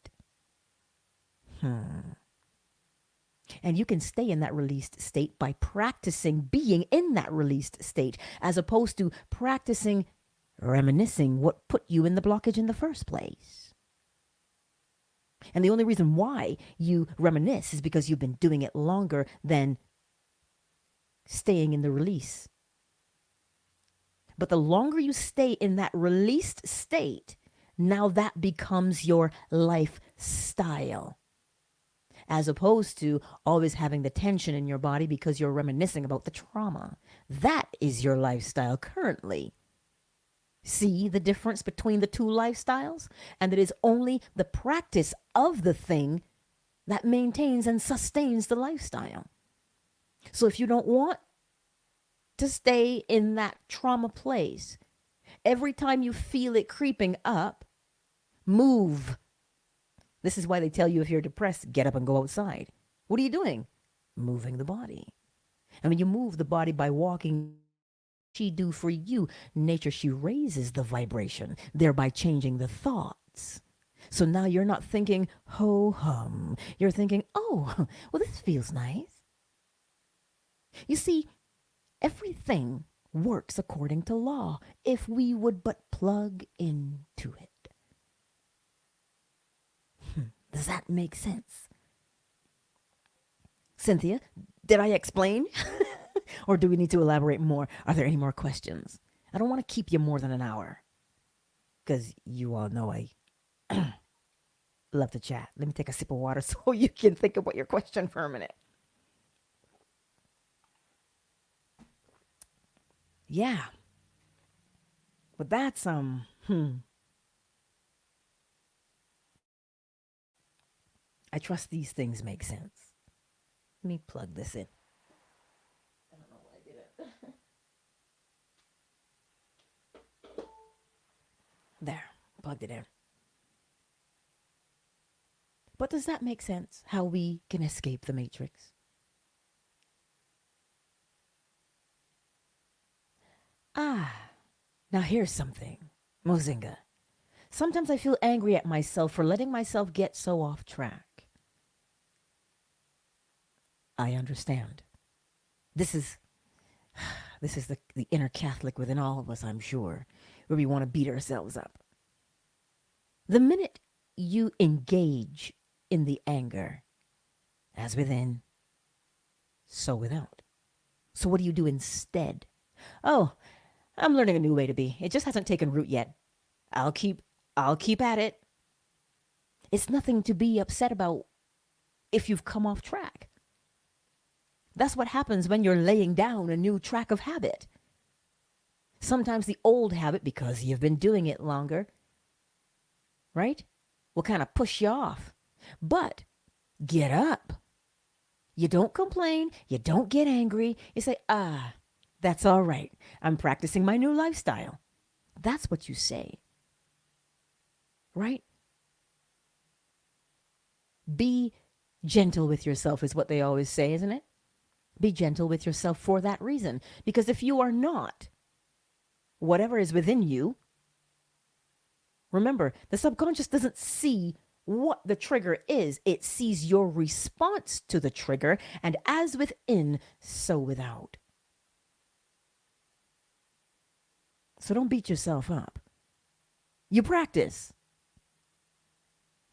Speaker 1: And you can stay in that released state by practicing being in that released state, as opposed to practicing reminiscing what put you in the blockage in the first place. And the only reason why you reminisce is because you've been doing it longer than staying in the release. But the longer you stay in that released state, now that becomes your lifestyle. As opposed to always having the tension in your body because you're reminiscing about the trauma. That is your lifestyle currently. See the difference between the two lifestyles? And it is only the practice of the thing that maintains and sustains the lifestyle. So if you don't want to stay in that trauma place, every time you feel it creeping up, move. This is why they tell you if you're depressed, get up and go outside. What are you doing? Moving the body. And when you move the body by walking, she do for you, nature, she raises the vibration, thereby changing the thoughts. So now you're not thinking, ho hum. You're thinking, oh, well, this feels nice. You see, everything works according to law if we would but plug into it. Does that make sense? Cynthia, did I explain? Or do we need to elaborate more? Are there any more questions? I don't want to keep you more than an hour, because you all know I love to chat. Let me take a sip of water so you can think about your question for a minute. Yeah. But that's, I trust these things make sense. Let me plug this in. I don't know why I did it. There, plugged it in. But does that make sense? How we can escape the matrix? Now here's something. Mozinga. Sometimes I feel angry at myself for letting myself get so off track. I understand. This is the inner Catholic within all of us, I'm sure, where we want to beat ourselves up. The minute you engage in the anger, as within, so without. So what do you do instead? Oh, I'm learning a new way to be. It just hasn't taken root yet. I'll keep at it. It's nothing to be upset about if you've come off track. That's what happens when you're laying down a new track of habit. Sometimes the old habit, because you've been doing it longer, right, will kind of push you off. But get up. You don't complain. You don't get angry. You say, that's all right. I'm practicing my new lifestyle. That's what you say. Right? Be gentle with yourself is what they always say, isn't it? Be gentle with yourself for that reason. Because if you are not, whatever is within you, remember, the subconscious doesn't see what the trigger is. It sees your response to the trigger, and as within, so without. So don't beat yourself up. You practice.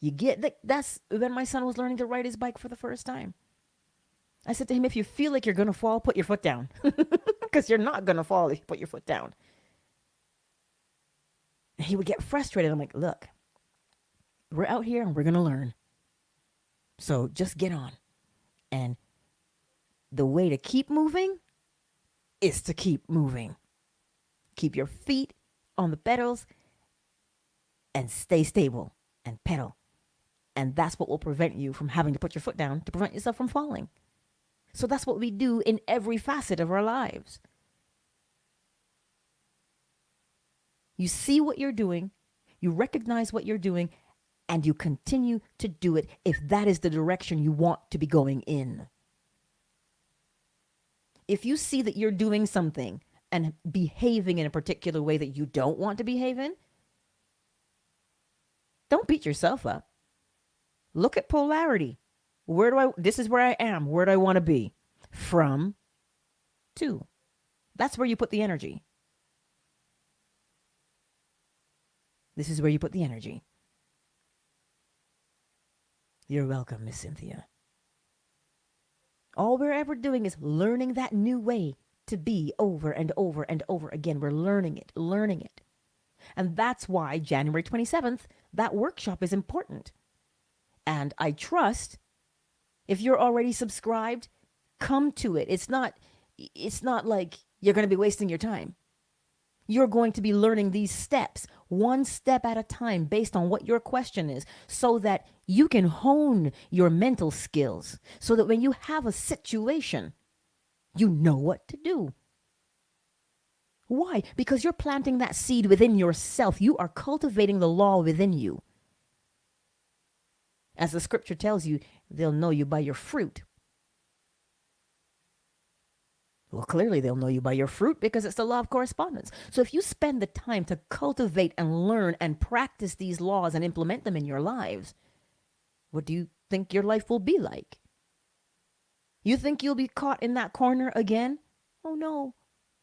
Speaker 1: You get that. That's when my son was learning to ride his bike for the first time. I said to him, if you feel like you're going to fall, put your foot down. Because you're not going to fall if you put your foot down. And he would get frustrated. I'm like, look, we're out here and we're going to learn. So just get on. And the way to keep moving is to keep moving. Keep your feet on the pedals and stay stable and pedal. And that's what will prevent you from having to put your foot down to prevent yourself from falling. So that's what we do in every facet of our lives. You see what you're doing, you recognize what you're doing, and you continue to do it if that is the direction you want to be going in. If you see that you're doing something and behaving in a particular way that you don't want to behave in, don't beat yourself up. Look at polarity. This is where I am. Where do I want to be? From, to. That's where you put the energy. This is where you put the energy. You're welcome, Miss Cynthia. All we're ever doing is learning that new way to be over and over and over again. We're learning it. And that's why January 27th, that workshop is important. And I trust if you're already subscribed, come to it. It's not like you're going to be wasting your time. You're going to be learning these steps, one step at a time, based on what your question is, so that you can hone your mental skills, so that when you have a situation, you know what to do. Why? Because you're planting that seed within yourself. You are cultivating the law within you. As the scripture tells you, they'll know you by your fruit. Well, clearly they'll know you by your fruit because it's the law of correspondence. So if you spend the time to cultivate and learn and practice these laws and implement them in your lives, what do you think your life will be like? You think you'll be caught in that corner again? Oh no,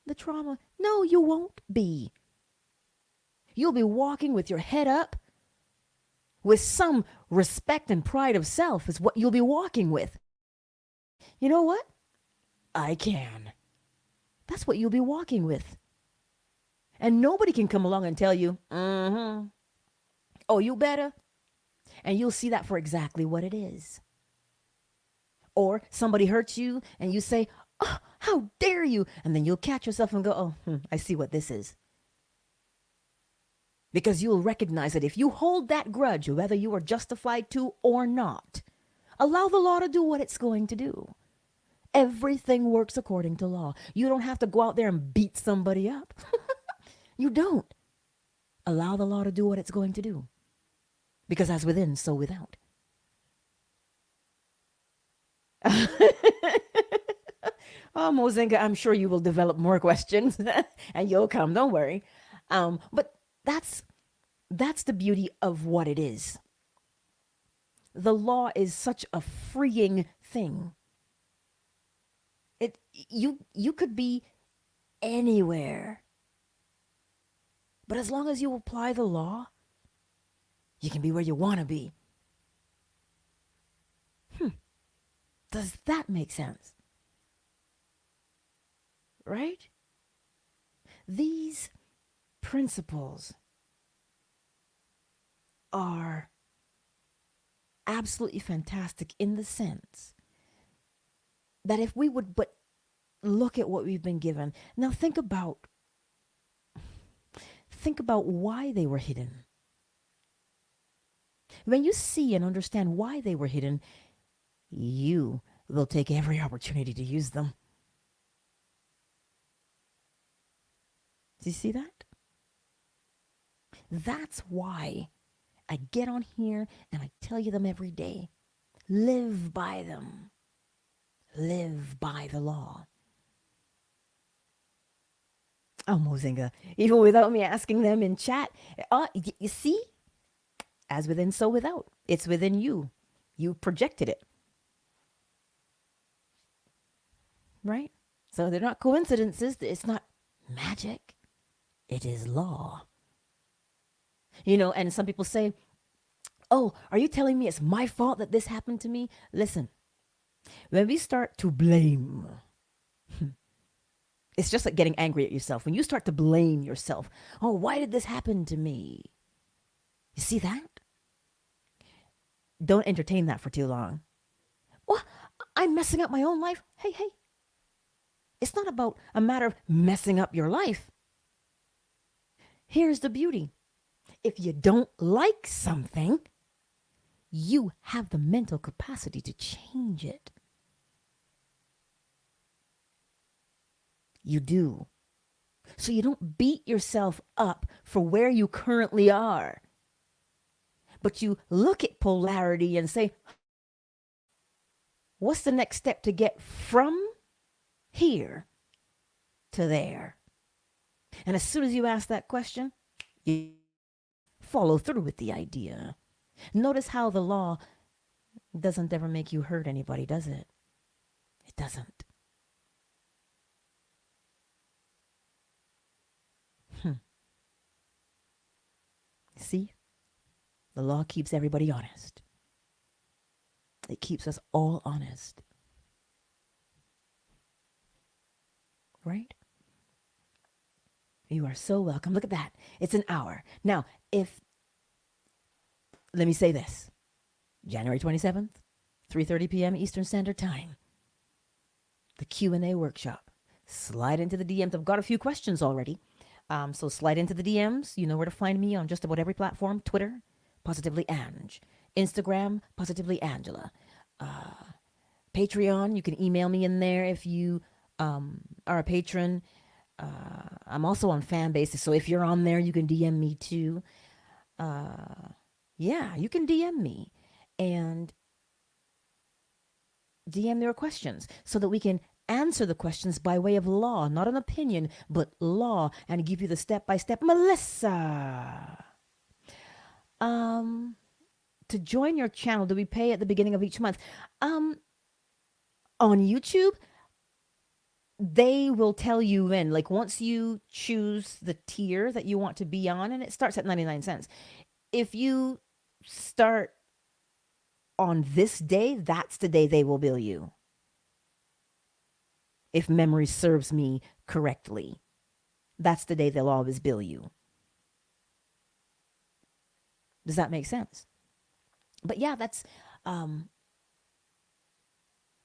Speaker 1: the trauma. No, you won't be. You'll be walking with your head up, with some respect and pride of self is what you'll be walking with. You know what? I can. That's what you'll be walking with. And nobody can come along and tell you, oh, you better. And you'll see that for exactly what it is. Or somebody hurts you and you say, oh, how dare you? And then you'll catch yourself and go, I see what this is. Because you'll recognize that if you hold that grudge, whether you are justified to or not, allow the law to do what it's going to do. Everything works according to law. You don't have to go out there and beat somebody up. You don't. Allow the law to do what it's going to do. Because as within, so without. Oh, Mozinga, I'm sure you will develop more questions and you'll come. Don't worry. But that's the beauty of what it is. The law is such a freeing thing. You could be anywhere. But as long as you apply the law, you can be where you want to be. Does that make sense? Right? These principles are absolutely fantastic in the sense that if we would but look at what we've been given. Now think about why they were hidden. When you see and understand why they were hidden, you will take every opportunity to use them. Do you see that? That's why I get on here and I tell you them every day. Live by them. Live by the law. Oh, Mozinga, even without me asking them in chat, you see? As within, so without. It's within you. You projected it. Right? So they're not coincidences. It's not magic. It is law. You know, and some people say, oh, are you telling me it's my fault that this happened to me? Listen, when we start to blame, it's just like getting angry at yourself. When you start to blame yourself, oh, why did this happen to me? You see that? Don't entertain that for too long. Well, I'm messing up my own life. Hey. It's not about a matter of messing up your life. Here's the beauty. If you don't like something, you have the mental capacity to change it. You do. So you don't beat yourself up for where you currently are. But you look at polarity and say, what's the next step to get from here to there? And as soon as you ask that question, you follow through with the idea. Notice how the law doesn't ever make you hurt anybody, does it? It doesn't. See? The law keeps everybody honest. It keeps us all honest. Right? You are so welcome. Look at that. It's an hour. Now, let me say this. January 27th, 3:30 p.m. Eastern Standard Time. The Q&A workshop. Slide into the DMs. I've got a few questions already. So slide into the DMs. You know where to find me on just about every platform. Twitter, Positively Ange. Instagram, Positively Angela. Patreon, you can email me in there if you are a patron. I'm also on fan basis, so if you're on there, you can DM me too. Yeah, you can DM me and DM their questions so that we can answer the questions by way of law, not an opinion, but law, and give you the step-by-step. Melissa, to join your channel, do we pay at the beginning of each month? On YouTube, they will tell you when, like once you choose the tier that you want to be on, and it starts at 99 cents. If you start on this day, that's the day they will bill you. If memory serves me correctly, that's the day they'll always bill you. Does that make sense? But yeah, that's, and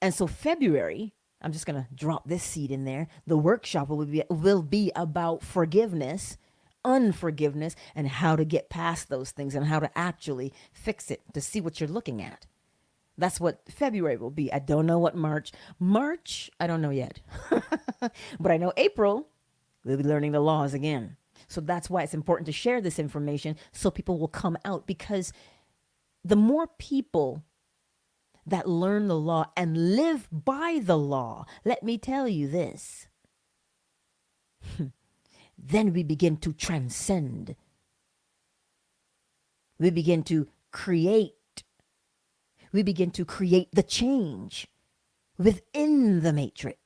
Speaker 1: so February, I'm just going to drop this seed in there. The workshop will be about forgiveness, unforgiveness, and how to get past those things and how to actually fix it, to see what you're looking at. That's what February will be. I don't know what March, I don't know yet. But I know April, we'll be learning the laws again. So that's why it's important to share this information so people will come out, because the more people that learn the law and live by the law, let me tell you this, then we begin to transcend. We begin to create. We begin to create the change within the matrix.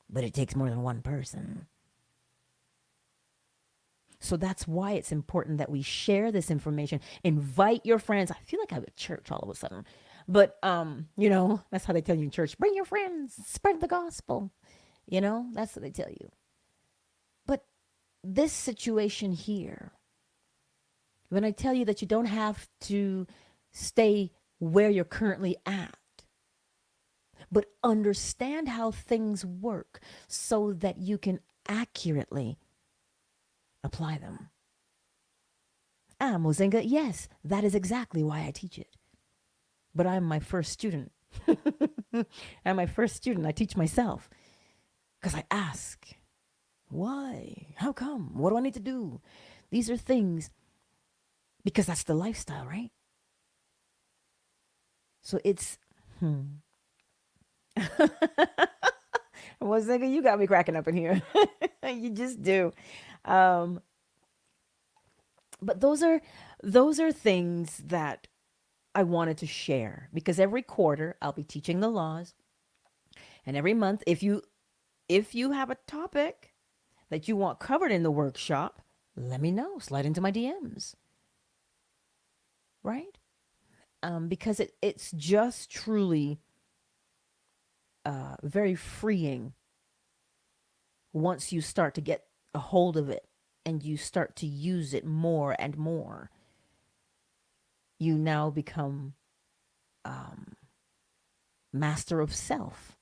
Speaker 1: But it takes more than one person. So that's why it's important that we share this information. Invite your friends. I feel like I'm at church all of a sudden. But that's how they tell you in church, bring your friends, spread the gospel. That's what they tell you. But this situation here, when I tell you that you don't have to stay where you're currently at, but understand how things work so that you can accurately apply them. Mozinga, yes, that is exactly why I teach it. But I'm my first student. I'm my first student. I teach myself because I ask, why? How come? What do I need to do? These are things because that's the lifestyle, right? So it's, Mozinga, you got me cracking up in here. You just do. Um, but those are things that I wanted to share because every quarter I'll be teaching the laws, and every month if you have a topic that you want covered in the workshop, let me know. Slide into my DMs, right? Because it's just truly very freeing once you start to get a hold of it and you start to use it more and more. You now become master of self.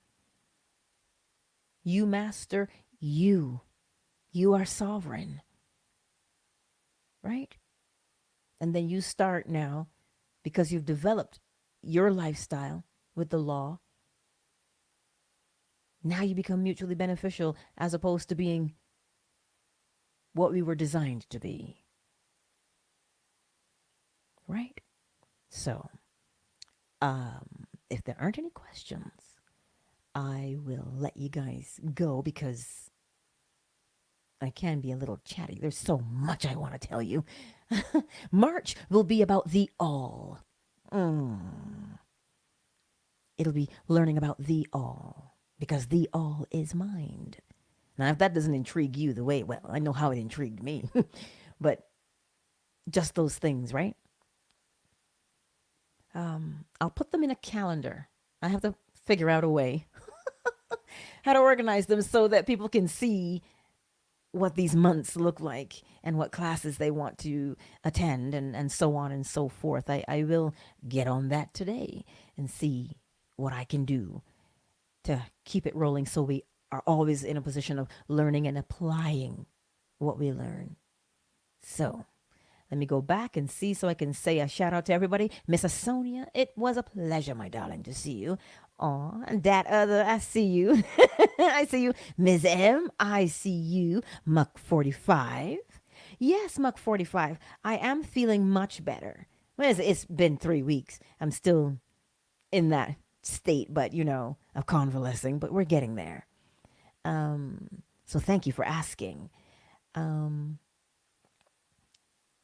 Speaker 1: You master you. You are sovereign, right? And then you start now, because you've developed your lifestyle with the law. Now you become mutually beneficial as opposed to being what we were designed to be, right? So, if there aren't any questions, I will let you guys go because I can be a little chatty. There's so much I want to tell you. March will be about the all. It'll be learning about the all because the all is mind. Now, if that doesn't intrigue you the way, well, I know how it intrigued me, but just those things, right? I'll put them in a calendar. I have to figure out a way how to organize them so that people can see what these months look like and what classes they want to attend and so on and so forth. I will get on that today and see what I can do to keep it rolling so we are always in a position of learning and applying what we learn. So let me go back and see so I can say a shout out to everybody. Miss Sonia, it was a pleasure, my darling, to see you. Aw, and that other, I see you. I see you. Ms. M, I see you. Muck 45. Yes, Muck 45. I am feeling much better. Well, it's been 3 weeks. I'm still in that state, but of convalescing, but we're getting there. So thank you for asking.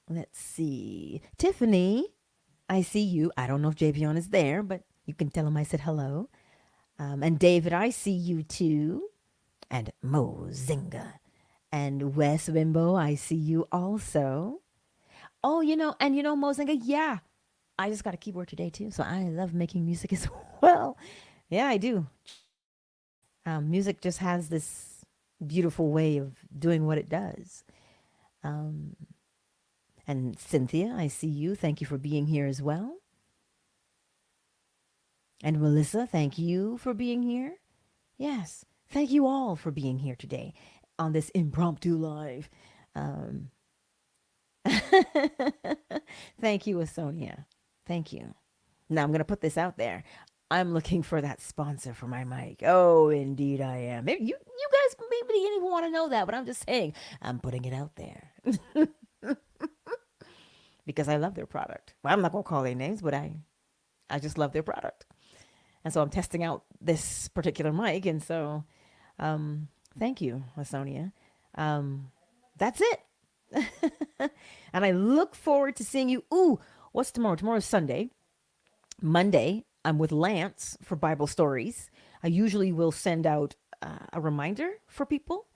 Speaker 1: Let's see. Tiffany, I see you. I don't know if Javion is there, but you can tell him I said hello. And David, I see you too. And Mozinga. And Wes Wimbo, I see you also. Oh, Mozinga, yeah. I just got a keyboard today too, so I love making music as well. Yeah, I do. Music just has this beautiful way of doing what it does. And Cynthia, I see you. Thank you for being here as well. And Melissa, thank you for being here. Yes, thank you all for being here today on this impromptu live. Thank you, Sonia. Thank you. Now I'm going to put this out there. I'm looking for that sponsor for my mic. Oh, indeed I am. Maybe you guys maybe didn't even want to know that, but I'm just saying I'm putting it out there. Because I love their product. Well, I'm not going to call their names, but I just love their product. And so I'm testing out this particular mic. And so thank you, Sonia. That's it. And I look forward to seeing you. Ooh, what's tomorrow? Tomorrow's Sunday. Monday, I'm with Lance for Bible Stories. I usually will send out a reminder for people.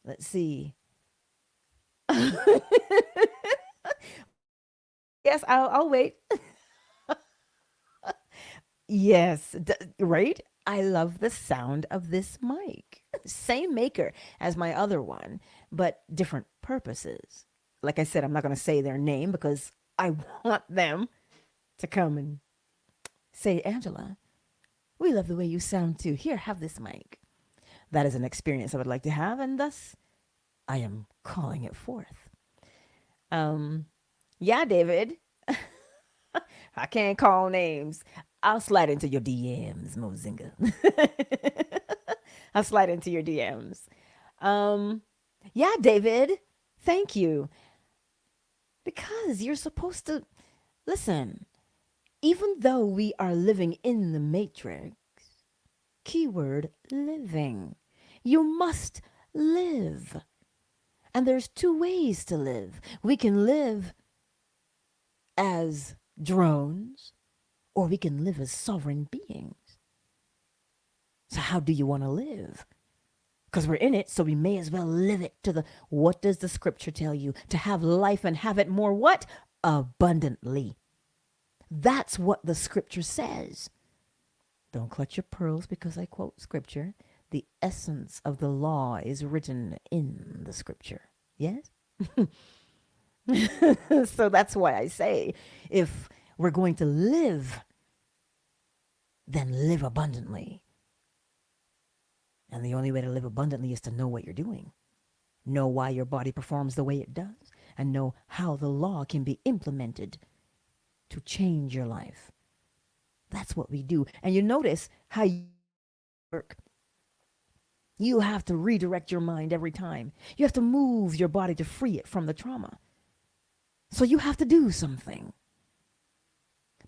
Speaker 1: Let's see. Yes, I'll wait. Yes, right? I love the sound of this mic. Same maker as my other one, but different purposes. Like I said, I'm not going to say their name because I want them to come and say, Angela, we love the way you sound too. Here, have this mic. That is an experience I would like to have, and thus I am calling it forth. Yeah, David, I can't call names. I'll slide into your DMs, Mozinga. I'll slide into your DMs. Um, yeah, David, thank you. Because you're supposed to listen, even though we are living in the matrix, keyword living, you must live. And there's two ways to live. We can live as drones, or we can live as sovereign beings. So, how do you want to live? Because we're in it, so we may as well live it to the, what does the scripture tell you? To have life and have it more what? Abundantly. That's what the scripture says. Don't clutch your pearls because I quote scripture. The essence of the law is written in the scripture. Yes? So that's why I say, if we're going to live, then live abundantly. And the only way to live abundantly is to know what you're doing, know why your body performs the way it does, and know how the law can be implemented to change your life. That's what we do. And you notice how you work. You have to redirect your mind every time. You have to move your body to free it from the trauma. So you have to do something.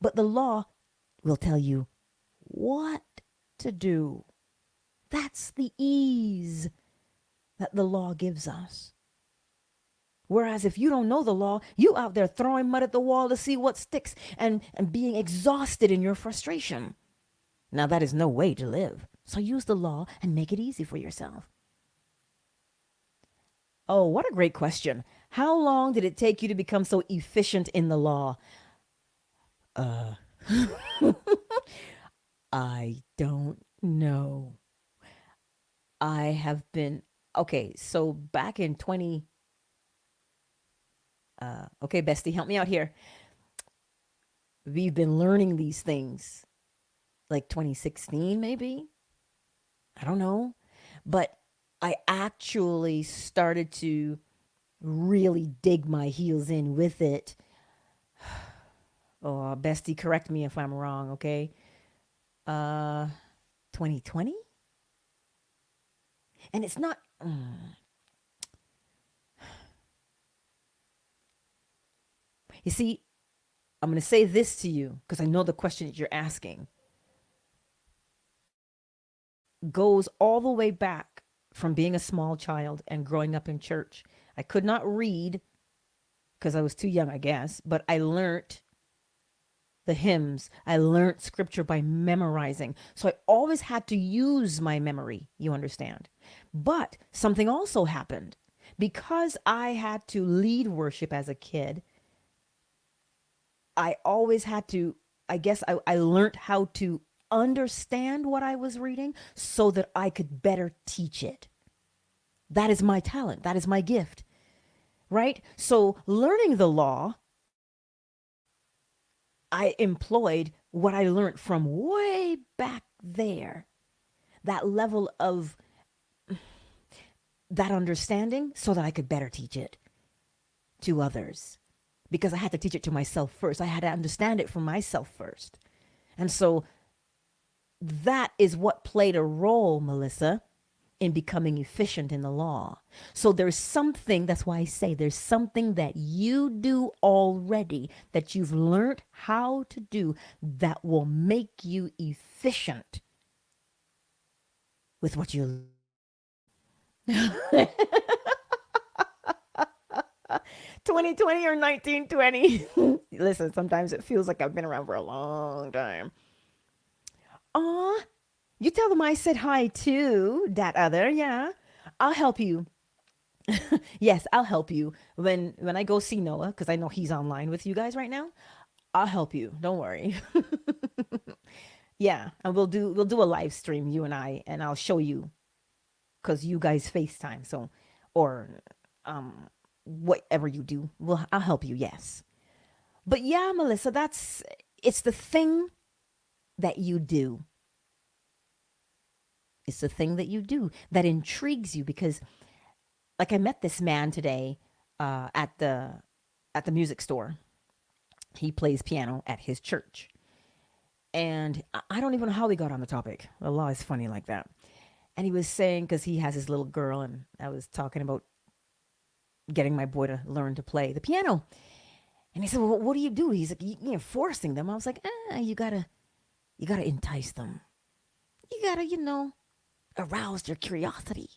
Speaker 1: But the law will tell you what to do. That's the ease that the law gives us. Whereas if you don't know the law, you out there throwing mud at the wall to see what sticks and being exhausted in your frustration. Now that is no way to live. So use the law and make it easy for yourself. Oh, what a great question. How long did it take you to become so efficient in the law? I don't know. I have been, okay, so back in okay, bestie, help me out here. We've been learning these things like 2016, maybe. I don't know. But I actually started to really dig my heels in with it. Oh, bestie, correct me if I'm wrong, okay? 2020? And it's not. You see, I'm going to say this to you because I know the question that you're asking goes all the way back from being a small child and growing up in church. I could not read because I was too young, I guess, but I learned the hymns. I learned scripture by memorizing. So I always had to use my memory, you understand. But something also happened. Because I had to lead worship as a kid, I always had to, I guess I learned how to understand what I was reading so that I could better teach it. That is my talent. That is my gift, right? So learning the law, I employed what I learned from way back there, that level of that understanding so that I could better teach it to others. Because I had to teach it to myself first. I had to understand it for myself first. And so that is what played a role, Melissa, in becoming efficient in the law. So there's something, that's why I say there's something that you do already that you've learned how to do that will make you efficient with what you 2020 or 1920. Listen, sometimes it feels like I've been around for a long time. Aw, you tell them I said hi too, that other, yeah. I'll help you. Yes, I'll help you when I go see Noah, because I know he's online with you guys right now. I'll help you. Don't worry. Yeah, and we'll do a live stream, you and I, and I'll show you because you guys FaceTime. So, or whatever you do, I'll help you. Yes, but yeah, Melissa, it's the thing that you do. It's the thing that you do that intrigues you because, like, I met this man today at the music store. He plays piano at his church, and I don't even know how we got on the topic. The law is funny like that. And he was saying, because he has his little girl, and I was talking about getting my boy to learn to play the piano. And he said, "Well, what do you do?" He's like, forcing them." I was like, you gotta entice them. You gotta, arouse their curiosity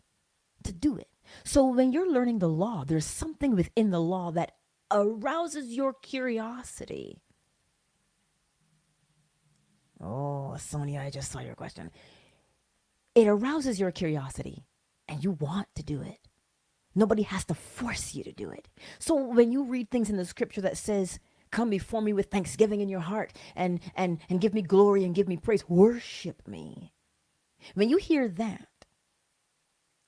Speaker 1: to do it. So when you're learning the law, there's something within the law that arouses your curiosity. Oh, Sonia, I just saw your question. It arouses your curiosity and you want to do it. Nobody has to force you to do it. So when you read things in the scripture that says, "Come before me with thanksgiving in your heart and give me glory and give me praise, worship me." When you hear that,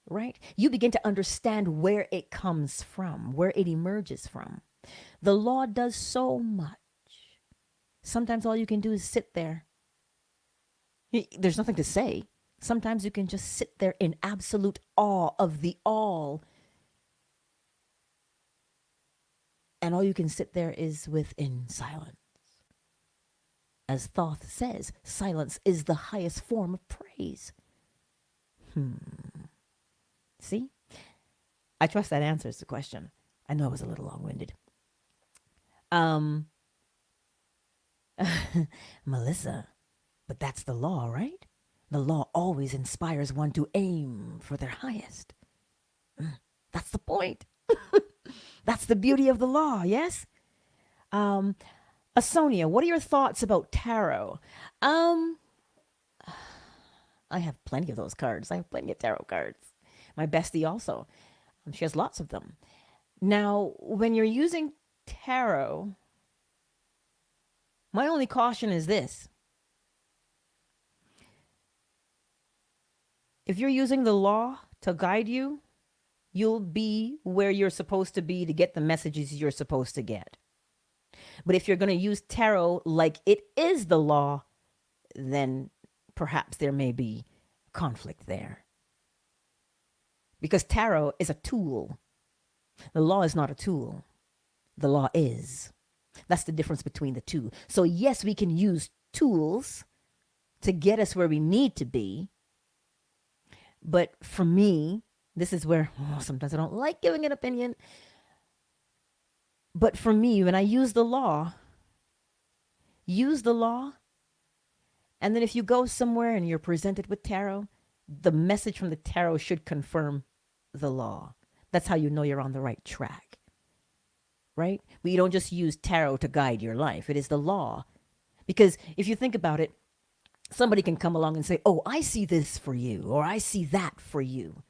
Speaker 1: right, you begin to understand where it comes from, where it emerges from. The law does so much. Sometimes all you can do is sit there. There's nothing to say. Sometimes you can just sit there in absolute awe of the all. And all you can sit there is within silence. As Thoth says, silence is the highest form of praise. See? I trust that answers the question. I know it was a little long-winded. Melissa, but that's the law, right? The law always inspires one to aim for their highest. That's the point. That's the beauty of the law, yes? Asonia, what are your thoughts about tarot? I have plenty of those cards. I have plenty of tarot cards. My bestie also. She has lots of them. Now, when you're using tarot, my only caution is this. If you're using the law to guide you, you'll be where you're supposed to be to get the messages you're supposed to get. But if you're going to use tarot like it is the law, then perhaps there may be conflict there. Because tarot is a tool. The law is not a tool. The law is. That's the difference between the two. So yes, we can use tools to get us where we need to be. But for me, this is where sometimes I don't like giving an opinion. But for me, when I use the law, and then if you go somewhere and you're presented with tarot, the message from the tarot should confirm the law. That's how you know you're on the right track, right? We don't just use tarot to guide your life. It is the law. Because if you think about it, somebody can come along and say, "Oh, I see this for you," or "I see that for you."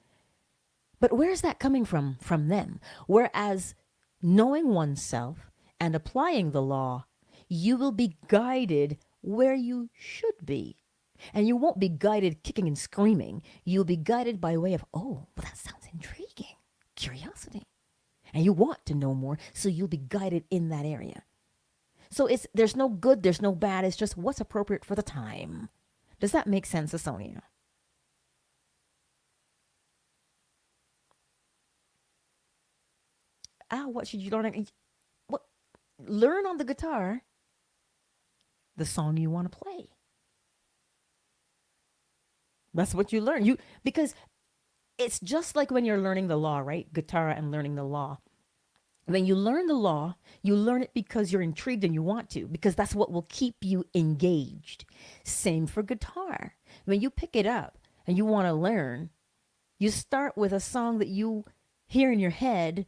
Speaker 1: But where's that coming from them? Whereas knowing oneself and applying the law, you will be guided where you should be. And you won't be guided kicking and screaming. You'll be guided by way of, "Oh, well, that sounds intriguing." Curiosity. And you want to know more, so you'll be guided in that area. So there's no good, there's no bad. It's just what's appropriate for the time. Does that make sense, Asonia? What should you learn? What? Learn on the guitar the song you want to play. That's what you learn. Because it's just like when you're learning the law, right? Guitar and learning the law. When you learn the law, you learn it because you're intrigued and you want to, because that's what will keep you engaged. Same for guitar. When you pick it up and you want to learn, you start with a song that you hear in your head.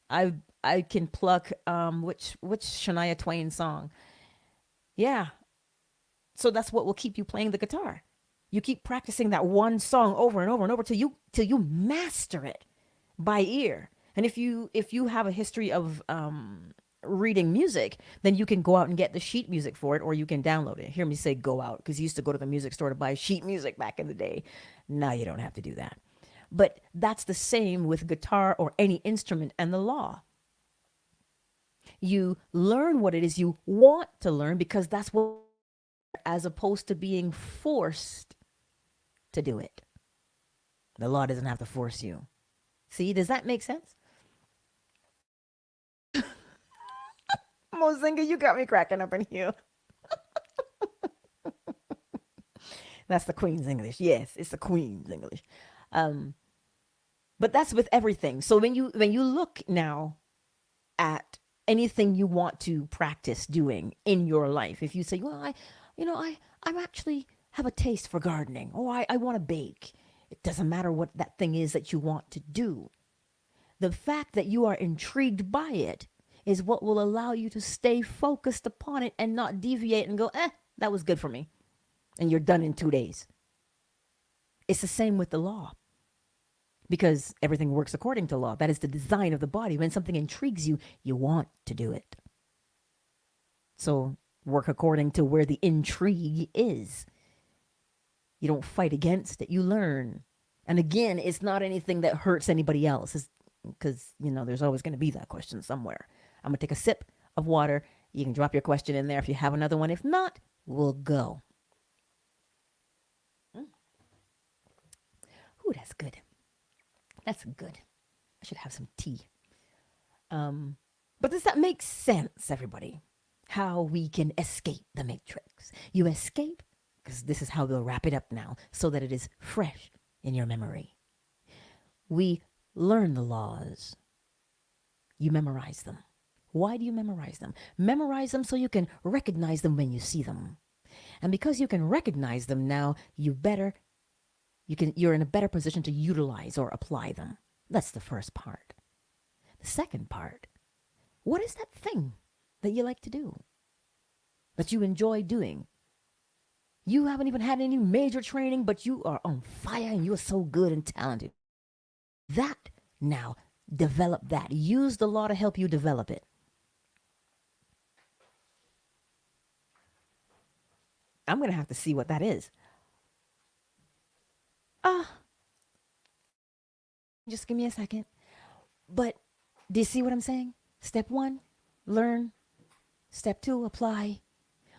Speaker 1: I can pluck which Shania Twain song. Yeah. So that's what will keep you playing the guitar. You keep practicing that one song over and over and over till you master it by ear. And if you have a history of reading music, then you can go out and get the sheet music for it, or you can download it. Hear me say go out, because you used to go to the music store to buy sheet music back in the day. Now you don't have to do that. But that's the same with guitar or any instrument and the law. You learn what it is you want to learn because that's what, as opposed to being forced to do it. The law doesn't have to force you. See, does that make sense? Mozinga, you got me cracking up in here. That's the Queen's English. Yes, it's the Queen's English. But that's with everything. So when you look now at anything you want to practice doing in your life, if you say, well, I'm actually have a taste for gardening, or I want to bake. It doesn't matter what that thing is that you want to do. The fact that you are intrigued by it is what will allow you to stay focused upon it and not deviate and go, that was good for me. And you're done in 2 days. It's the same with the law. Because everything works according to law. That is the design of the body. When something intrigues you, you want to do it. So work according to where the intrigue is. You don't fight against it. You learn. And again, it's not anything that hurts anybody else. Because, there's always going to be that question somewhere. I'm going to take a sip of water. You can drop your question in there if you have another one. If not, we'll go. Ooh, that's good. That's good. I should have some tea. But does that make sense, everybody? How we can escape the matrix. You escape, because this is how we'll wrap it up now, so that it is fresh in your memory. We learn the laws. You memorize them. Why do you memorize them? Memorize them so you can recognize them when you see them. And because you can recognize them now, you're in a better position to utilize or apply them. That's the first part. The second part, what is that thing that you like to do, that you enjoy doing? You haven't even had any major training, but you are on fire and you are so good and talented. That now, develop that. Use the law to help you develop it. I'm going to have to see what that is. Just give me a second. But do you see what I'm saying? Step 1, learn. Step 2, apply.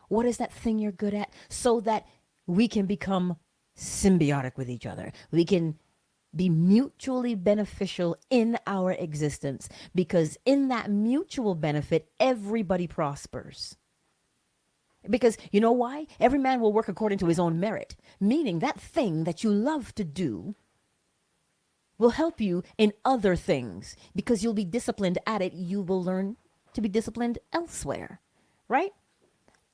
Speaker 1: What is that thing you're good at, so that we can become symbiotic with each other? We can be mutually beneficial in our existence, because in that mutual benefit, everybody prospers. Because you know why? Every man will work according to his own merit, meaning that thing that you love to do will help you in other things. Because you'll be disciplined at it, you will learn to be disciplined elsewhere, right?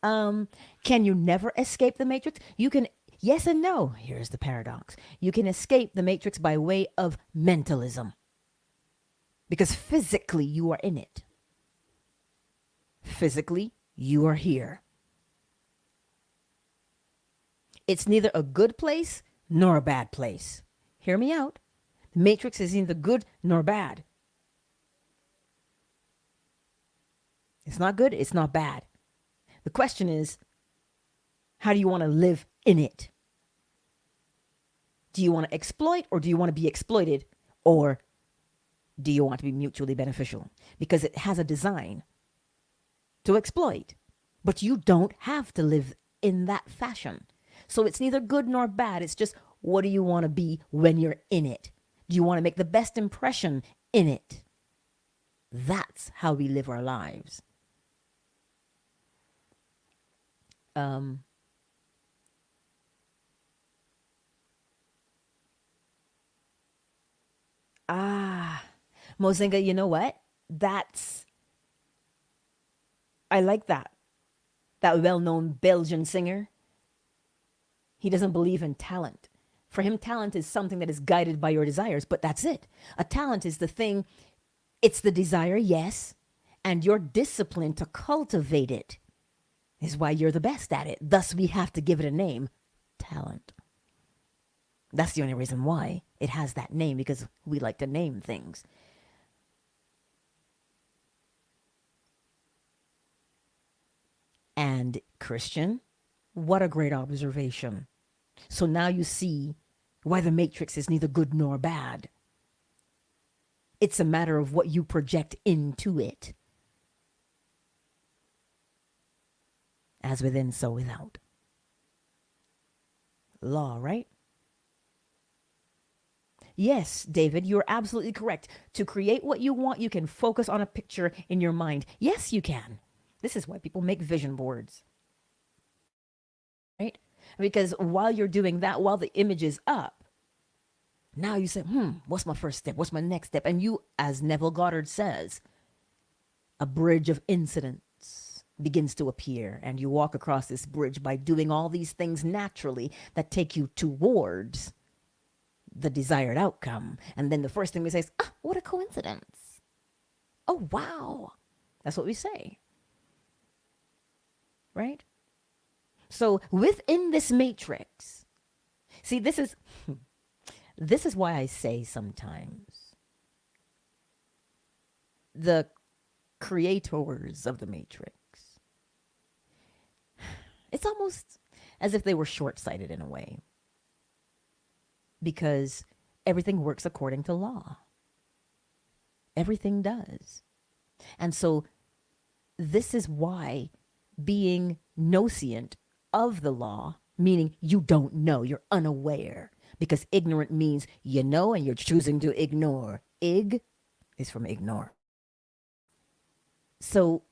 Speaker 1: Can you never escape the matrix? You can, yes and no. Here's the paradox. You can escape the matrix by way of mentalism, because physically you are in it. Physically, you are here. It's neither a good place nor a bad place. Hear me out. The matrix is neither good nor bad. It's not good, it's not bad. The question is, how do you want to live in it? Do you want to exploit, or do you want to be exploited? Or do you want to be mutually beneficial? Because it has a design to exploit, but you don't have to live in that fashion. So it's neither good nor bad. It's just, what do you want to be when you're in it? Do you want to make the best impression in it? That's how we live our lives. Mozinga, you know what? I like that. That well-known Belgian singer. He doesn't believe in talent. For him, talent is something that is guided by your desires, but that's it. A talent is the thing, it's the desire, yes, and your discipline to cultivate it is why you're the best at it. Thus, we have to give it a name, talent. That's the only reason why it has that name, because we like to name things. And Christian, what a great observation. So now you see why the matrix is neither good nor bad. It's a matter of what you project into it. As within, so without. Law, right? Yes, David, you're absolutely correct. To create what you want, you can focus on a picture in your mind. Yes, you can. This is why people make vision boards. Right? Because while you're doing that, while the image is up, now you say, what's my first step? What's my next step? And you, as Neville Goddard says, a bridge of incidents begins to appear. And you walk across this bridge by doing all these things naturally that take you towards the desired outcome. And then the first thing we say is, what a coincidence. Oh, wow. That's what we say. Right? So within this matrix, see, this is why I say sometimes the creators of the matrix, it's almost as if they were short-sighted in a way, because everything works according to law. Everything does. And so this is why being noscient of the law, meaning you don't know, you're unaware, because ignorant means you know and you're choosing to ignore. Ig is from ignore. So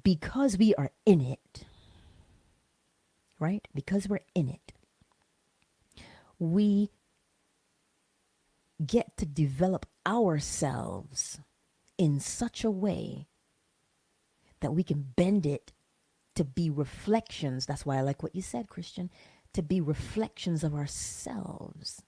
Speaker 1: because we are in it, right? Because we're in it, we get to develop ourselves in such a way that we can bend it to be reflections. That's why I like what you said, Christian, to be reflections of ourselves.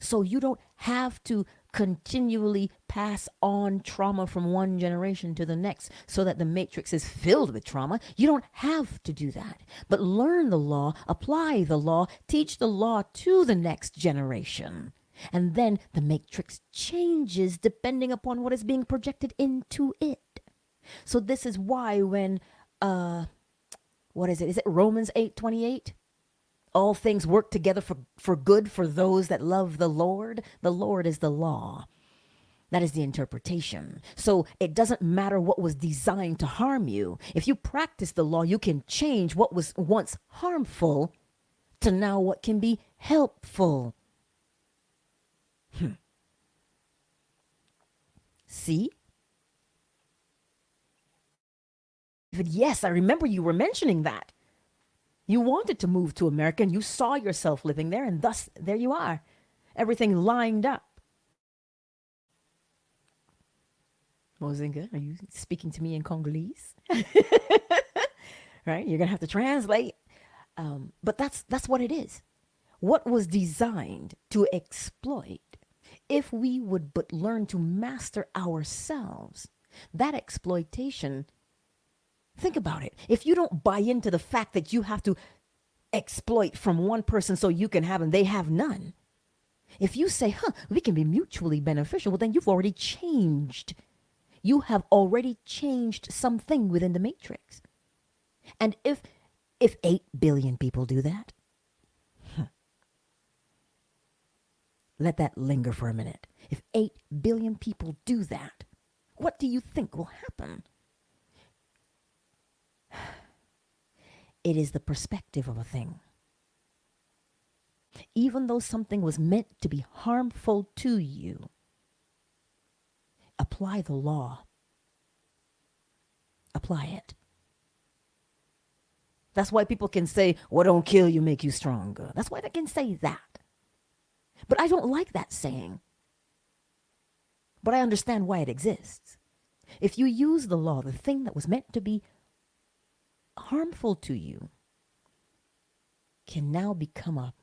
Speaker 1: So you don't have to continually pass on trauma from one generation to the next so that the matrix is filled with trauma. You don't have to do that. But learn the law, apply the law, teach the law to the next generation. And then the matrix changes depending upon what is being projected into it. So this is why when, what is it? Is it Romans 8:28? All things work together for good for those that love the Lord. The Lord is the law. That is the interpretation. So it doesn't matter what was designed to harm you. If you practice the law, you can change what was once harmful to now what can be helpful. See? But yes, I remember you were mentioning that. You wanted to move to America and you saw yourself living there, and thus there you are. Everything lined up. Mozinga, are you speaking to me in Congolese? Right? You're going to have to translate. But that's what it is. What was designed to exploit, if we would but learn to master ourselves, that exploitation. Think about it. If you don't buy into the fact that you have to exploit from one person so you can have and they have none. If you say, we can be mutually beneficial, well, then you've already changed. You have already changed something within the matrix. And if 8 billion people do that, let that linger for a minute. If 8 billion people do that, what do you think will happen? It is the perspective of a thing. Even though something was meant to be harmful to you, apply the law. Apply it. That's why people can say, what don't kill you make you stronger. That's why they can say that. But I don't like that saying. But I understand why it exists. If you use the law, the thing that was meant to be harmful to you can now become a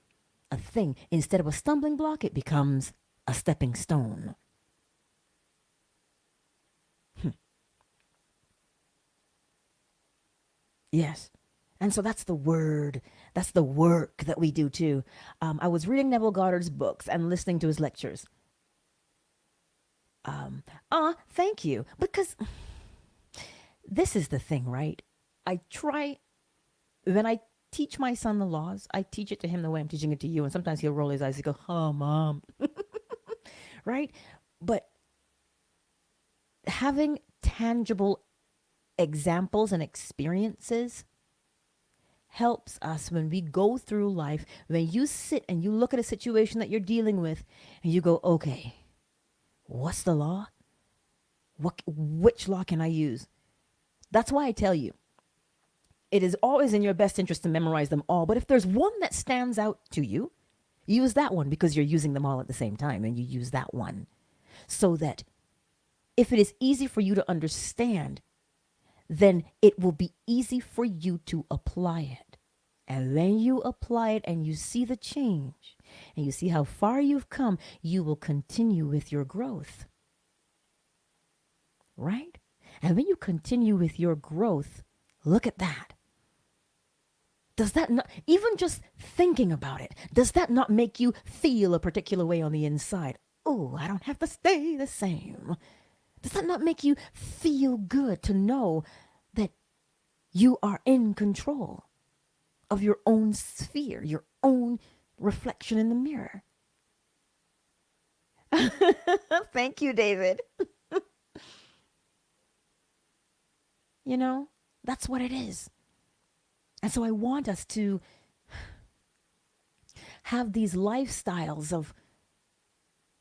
Speaker 1: thing. Instead of a stumbling block, it becomes a stepping stone. Yes. And so that's the word. That's the work that we do too. I was reading Neville Goddard's books and listening to his lectures. Thank you. Because this is the thing, right? I try, when I teach my son the laws, I teach it to him the way I'm teaching it to you. And sometimes he'll roll his eyes and go, oh, mom. Right? But having tangible examples and experiences helps us when we go through life. When you sit and you look at a situation that you're dealing with and you go, okay, what's the law? Which law can I use? That's why I tell you, it is always in your best interest to memorize them all. But if there's one that stands out to you, use that one, because you're using them all at the same time, and you use that one so that if it is easy for you to understand, then it will be easy for you to apply it. And when you apply it and you see the change and you see how far you've come, you will continue with your growth. Right? And when you continue with your growth, look at that. Does that not, even just thinking about it, does that not make you feel a particular way on the inside? Oh, I don't have to stay the same. Does that not make you feel good to know that you are in control of your own sphere, your own reflection in the mirror? Thank you, David. You know, that's what it is. And so I want us to have these lifestyles of,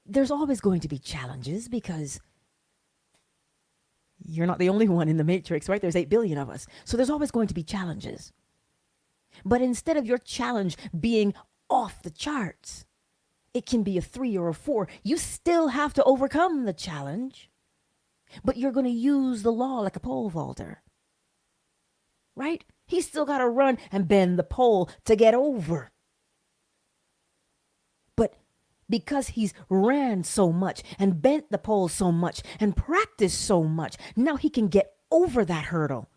Speaker 1: there's always going to be challenges, because you're not the only one in the matrix, right? There's 8 billion of us. So there's always going to be challenges. But instead of your challenge being off the charts, it can be a 3 or a 4. You still have to overcome the challenge, but you're going to use the law like a pole vaulter, right? He's still got to run and bend the pole to get over. But because he's ran so much and bent the pole so much and practiced so much, now he can get over that hurdle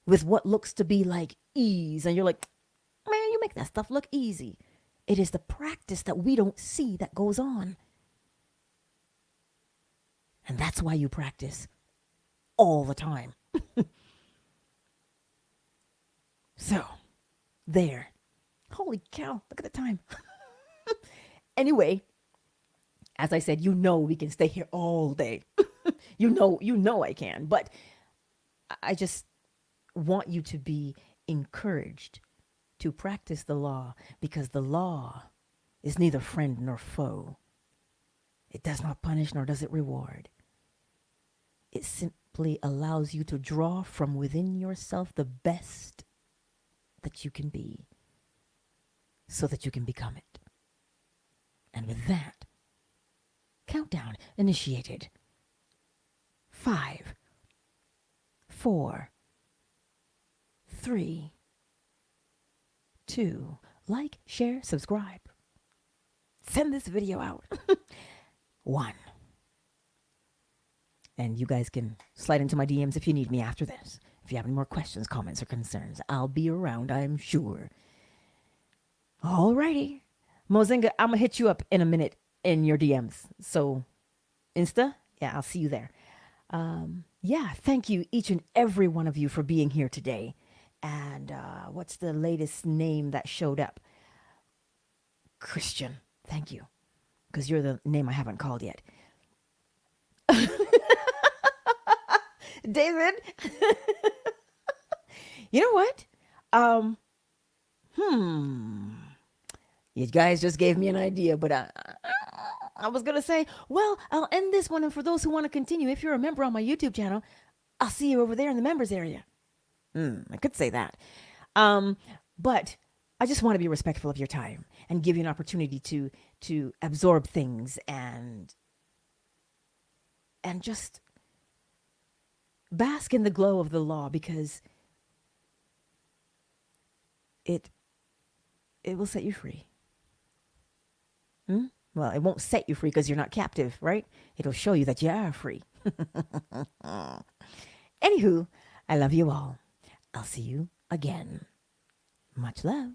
Speaker 1: with what looks to be like ease. And you're like, man, you make that stuff look easy. It is the practice that we don't see that goes on. And that's why you practice all the time. So, there. Holy cow, look at the time. Anyway, as I said, we can stay here all day. you know I can. But I just want you to be encouraged to practice the law, because the law is neither friend nor foe. It does not punish nor does it reward. It simply allows you to draw from within yourself the best that you can be, so that you can become it. And with that, countdown initiated. 5, 4, 3, 2, like, share, subscribe. Send this video out. 1. And you guys can slide into my DMs if you need me after this. If you have any more questions, comments, or concerns, I'll be around, I'm sure. Alrighty. Mozinga, I'm going to hit you up in a minute in your DMs. So, Insta, yeah, I'll see you there. Thank you, each and every one of you, for being here today. And what's the latest name that showed up? Christian. Thank you. Because you're the name I haven't called yet. David. You know what? You guys just gave me an idea, but I was going to say, well, I'll end this one. And for those who want to continue, if you're a member on my YouTube channel, I'll see you over there in the members area. I could say that. But I just want to be respectful of your time and give you an opportunity to absorb things and just bask in the glow of the law, because it will set you free. Well, it won't set you free because you're not captive, right? It'll show you that you are free. Anywho, I love you all. I'll see you again. Much love.